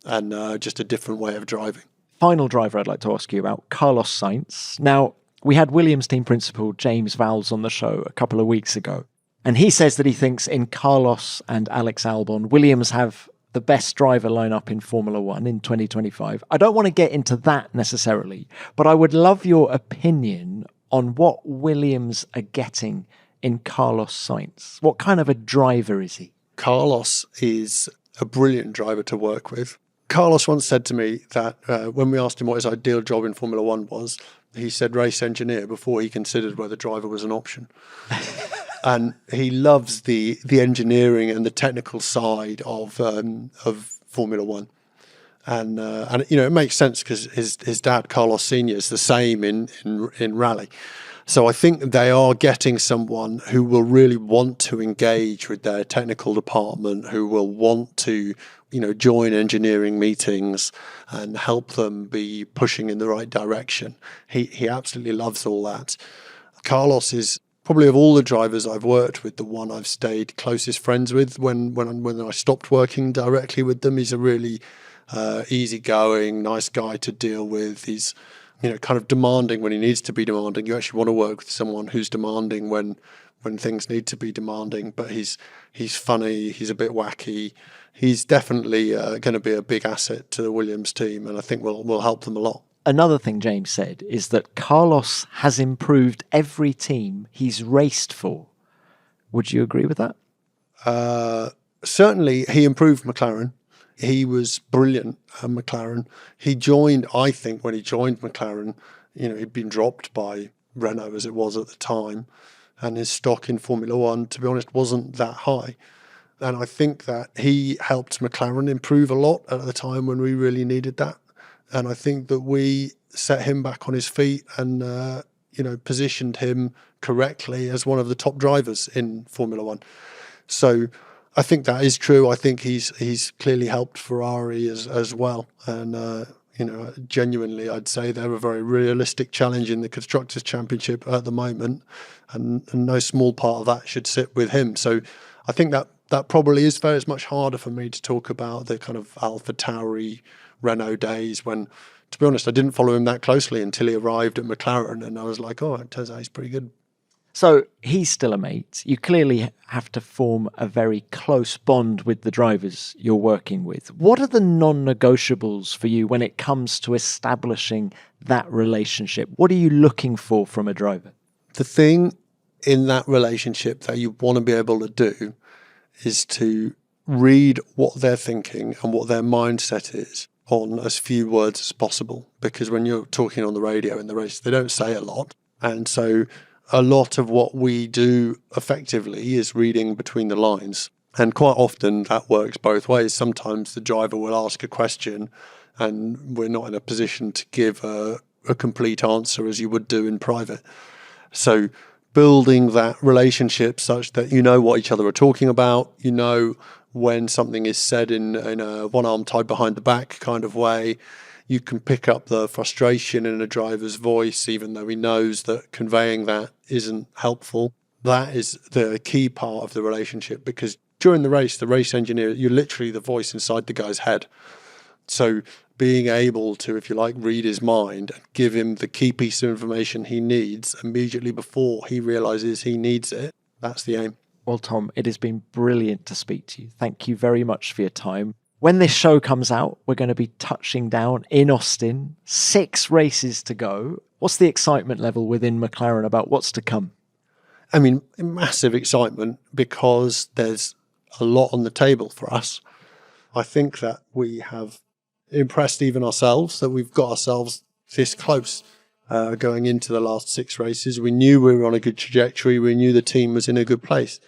and just a different way of driving. Final driver I'd like to ask you about, Carlos Sainz. Now, we had Williams team principal James Vowles on the show a couple of weeks ago, and he says that he thinks in Carlos and Alex Albon, Williams have the best driver lineup in Formula One in 2025. I don't want to get into that necessarily, but I would love your opinion on what Williams are getting in Carlos Sainz. What kind of a driver is he? Carlos is a brilliant driver to work with. Carlos once said to me that when we asked him what his ideal job in Formula One was, he said race engineer before he considered whether driver was an option. And he loves the engineering and the technical side of Formula One. And it makes sense because his dad, Carlos Sr., is the same in rally. So I think they are getting someone who will really want to engage with their technical department, who will want to, join engineering meetings and help them be pushing in the right direction. He absolutely loves all that. Carlos is probably, of all the drivers I've worked with, the one I've stayed closest friends with when I stopped working directly with them. He's a really easygoing, nice guy to deal with. He's kind of demanding when he needs to be demanding. You actually want to work with someone who's demanding when things need to be demanding, but he's funny, he's a bit wacky. He's definitely going to be a big asset to the Williams team, and I think will help them a lot. Another thing James said is that Carlos has improved every team he's raced for. Would you agree with that? Certainly, he improved McLaren. He was brilliant at McLaren. He joined, I think, when he joined McLaren, he'd been dropped by Renault as it was at the time, and his stock in Formula One, to be honest, wasn't that high. And I think that he helped McLaren improve a lot at the time when we really needed that. And I think that we set him back on his feet and, positioned him correctly as one of the top drivers in Formula One. So I think that is true. I think he's clearly helped Ferrari as well. And, genuinely, I'd say they're a very realistic challenge in the Constructors' Championship at the moment. And no small part of that should sit with him. So I think that probably is fair. It's much harder for me to talk about the kind of AlphaTauri, Renault days when, to be honest, I didn't follow him that closely until he arrived at McLaren, and I was like, oh, it turns out he's pretty good. So he's still a mate. You clearly have to form a very close bond with the drivers you're working with. What are the non-negotiables for you when it comes to establishing that relationship? What are you looking for from a driver? The thing in that relationship that you want to be able to do is to read what they're thinking and what their mindset is on as few words as possible. Because when you're talking on the radio in the race, they don't say a lot. And so a lot of what we do effectively is reading between the lines. And quite often that works both ways. Sometimes the driver will ask a question and we're not in a position to give a complete answer as you would do in private. So building that relationship such that you know what each other are talking about, you know when something is said in a one arm tied behind the back kind of way, you can pick up the frustration in a driver's voice, even though he knows that conveying that isn't helpful. That is the key part of the relationship, because during the race engineer, you're literally the voice inside the guy's head. So being able to, if you like, read his mind and give him the key piece of information he needs immediately before he realizes he needs it, that's the aim. Well, Tom, it has been brilliant to speak to you. Thank you very much for your time. When this show comes out, we're going to be touching down in Austin, 6 races to go. What's the excitement level within McLaren about what's to come? I mean, massive excitement, because there's a lot on the table for us. I think that we have impressed even ourselves, that we've got ourselves this close going into the last 6 races. We knew we were on a good trajectory. We knew the team was in a good place.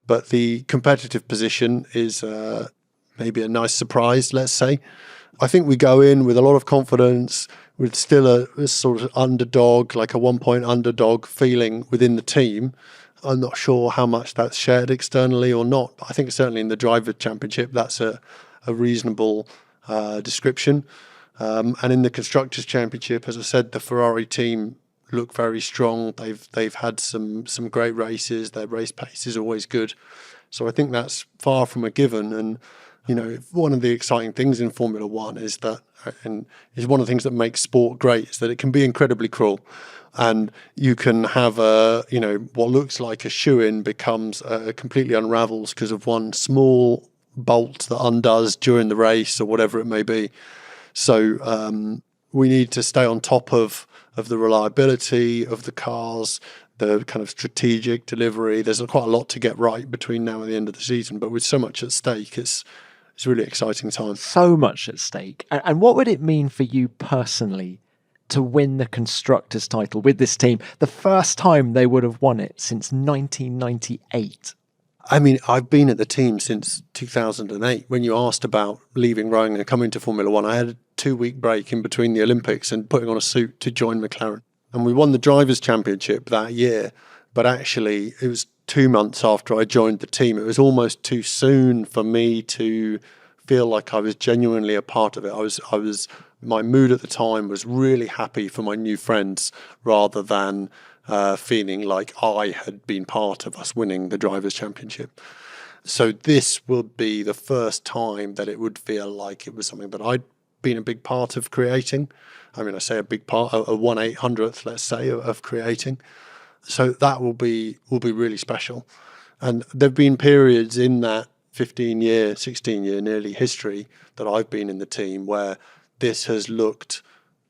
But the competitive position is maybe a nice surprise, let's say. I think we go in with a lot of confidence, with still a sort of underdog, like a 1-point underdog feeling within the team. I'm not sure how much that's shared externally or not, but I think certainly in the Driver Championship, that's a reasonable description. And in the Constructors' Championship, as I said, the Ferrari team look very strong. They've had some great races. Their race pace is always good. So I think that's far from a given. And, you know, one of the exciting things in Formula One is that, and is one of the things that makes sport great, is that it can be incredibly cruel. And you can have what looks like a shoe-in becomes completely unravels because of one small bolt that undoes during the race or whatever it may be. So we need to stay on top of the reliability of the cars, the kind of strategic delivery. There's quite a lot to get right between now and the end of the season, but with so much at stake, it's a really exciting time. So much at stake. And what would it mean for you personally to win the Constructors' title with this team? The first time they would have won it since 1998. I mean, I've been at the team since 2008. When you asked about leaving rowing and coming to Formula One, I had a 2-week break in between the Olympics and putting on a suit to join McLaren. And we won the Drivers' Championship that year, but actually it was 2 months after I joined the team. It was almost too soon for me to feel like I was genuinely a part of it. My mood at the time was really happy for my new friends rather than feeling like I had been part of us winning the Drivers' Championship. So this would be the first time that it would feel like it was something that I'd been a big part of creating. I mean, I say a big part, a 1/800th, let's say, of creating. So that will be really special. And there've been periods in that 15-year, 16-year nearly history that I've been in the team where this has looked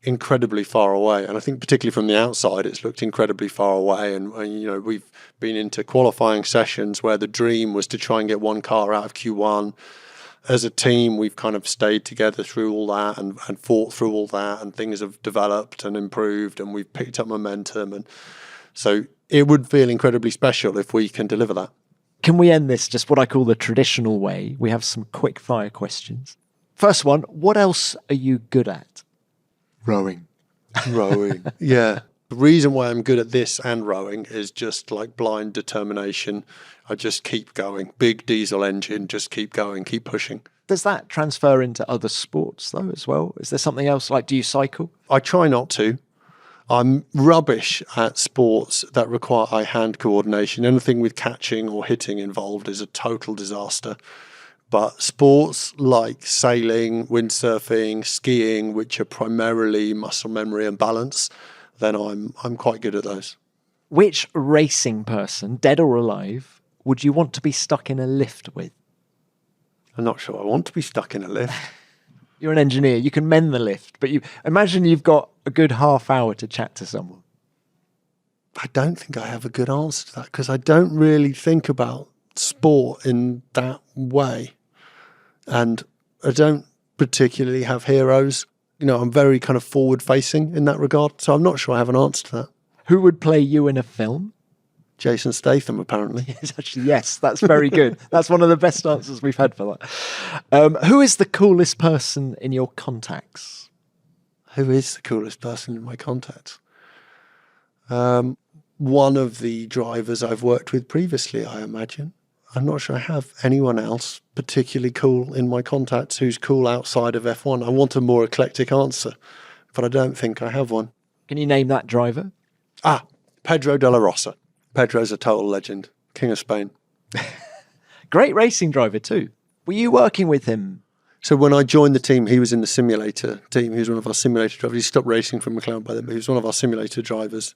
incredibly far away. And I think particularly from the outside, it's looked incredibly far away. And you know, we've been into qualifying sessions where the dream was to try and get one car out of Q1. As a team, we've kind of stayed together through all that and fought through all that, and things have developed and improved and we've picked up momentum. And so it would feel incredibly special if we can deliver that. Can we end this just what I call the traditional way? We have some quick fire questions. First one, what else are you good at? Rowing. Yeah. The reason why I'm good at this and rowing is just like blind determination. I just keep going. Big diesel engine, just keep going, keep pushing. Does that transfer into other sports though as well? Is there something else, like do you cycle? I try not to. I'm rubbish at sports that require eye-hand coordination. Anything with catching or hitting involved is a total disaster. But sports like sailing, windsurfing, skiing, which are primarily muscle memory and balance, then I'm quite good at those. which racing person, dead or alive, would you want to be stuck in a lift with? I'm not sure I want to be stuck in a lift. You're an engineer, you can mend the lift, but imagine you've got a good half hour to chat to someone. I don't think I have a good answer to that because I don't really think about sport in that way. And I don't particularly have heroes. I'm very kind of forward-facing in that regard, so I'm not sure I have an answer to that. Who would play you in a film? Jason Statham, apparently. Yes, that's very good. That's one of the best answers we've had for that. Who is the coolest person in your contacts? Who is the coolest person in my contacts? One of the drivers I've worked with previously, I imagine. I'm not sure I have anyone else particularly cool in my contacts who's cool outside of F1. I want a more eclectic answer, but I don't think I have one. Can you name that driver? Pedro de la Rosa. Pedro's a total legend. King of Spain. Great racing driver too. Were you working with him? So when I joined the team, he was in the simulator team. He was one of our simulator drivers. He stopped racing from McLaren by then, but he was one of our simulator drivers.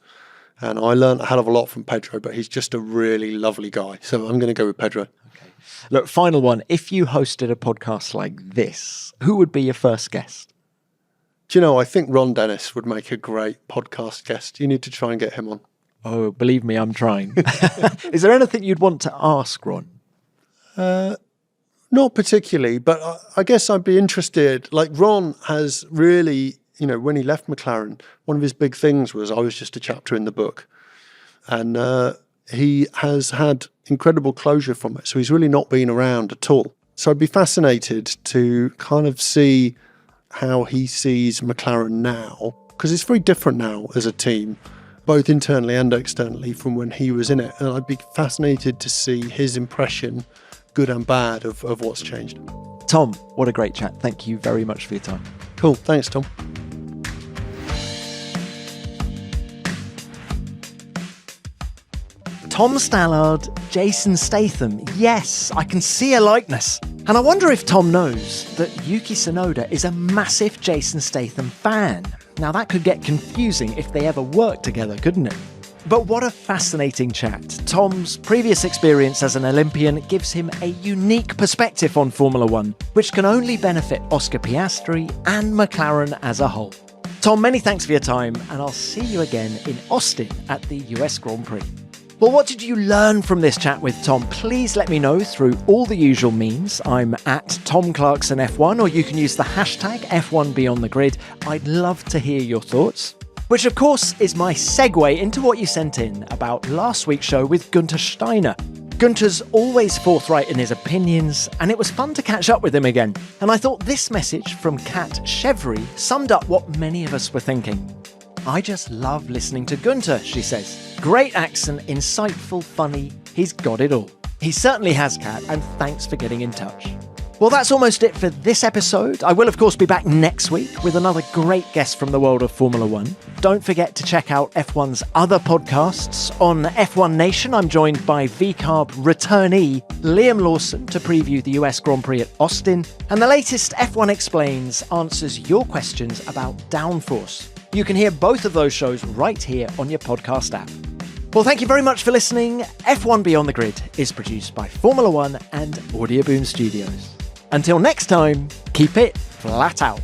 And I learned a hell of a lot from Pedro, but he's just a really lovely guy. So I'm going to go with Pedro. Okay. Look, final one. If you hosted a podcast like this, who would be your first guest? Do you know, I think Ron Dennis would make a great podcast guest. You need to try and get him on. Oh, believe me, I'm trying. Is there anything you'd want to ask Ron? Not particularly, but I guess I'd be interested. Like Ron has really, when he left McLaren, one of his big things was I was just a chapter in the book. And he has had incredible closure from it. So he's really not been around at all. So I'd be fascinated to kind of see how he sees McLaren now, because it's very different now as a team, both internally and externally, from when he was in it. And I'd be fascinated to see his impression, good and bad, of what's changed. Tom, what a great chat. Thank you very much for your time. Cool. Thanks, Tom. Tom Stallard, Jason Statham. Yes, I can see a likeness. And I wonder if Tom knows that Yuki Tsunoda is a massive Jason Statham fan. Now that could get confusing if they ever worked together, couldn't it? But what a fascinating chat. Tom's previous experience as an Olympian gives him a unique perspective on Formula One, which can only benefit Oscar Piastri and McLaren as a whole. Tom, many thanks for your time, and I'll see you again in Austin at the US Grand Prix. Well, what did you learn from this chat with Tom? Please let me know through all the usual means. I'm at Tom Clarkson F1, or you can use the hashtag F1BeyondTheGrid. I'd love to hear your thoughts. Which, of course, is my segue into what you sent in about last week's show with Gunther Steiner. Gunther's always forthright in his opinions, and it was fun to catch up with him again. And I thought this message from Kat Chevry summed up what many of us were thinking. I just love listening to Gunther, she says. Great accent, insightful, funny, he's got it all. He certainly has, Kat, and thanks for getting in touch. Well, that's almost it for this episode. I will, of course, be back next week with another great guest from the world of Formula One. Don't forget to check out F1's other podcasts. On F1 Nation, I'm joined by VCARB returnee Liam Lawson to preview the US Grand Prix at Austin. And the latest F1 Explains answers your questions about downforce. You can hear both of those shows right here on your podcast app. Well, thank you very much for listening. F1 Beyond the Grid is produced by Formula One and Audio Boom Studios. Until next time, keep it flat out.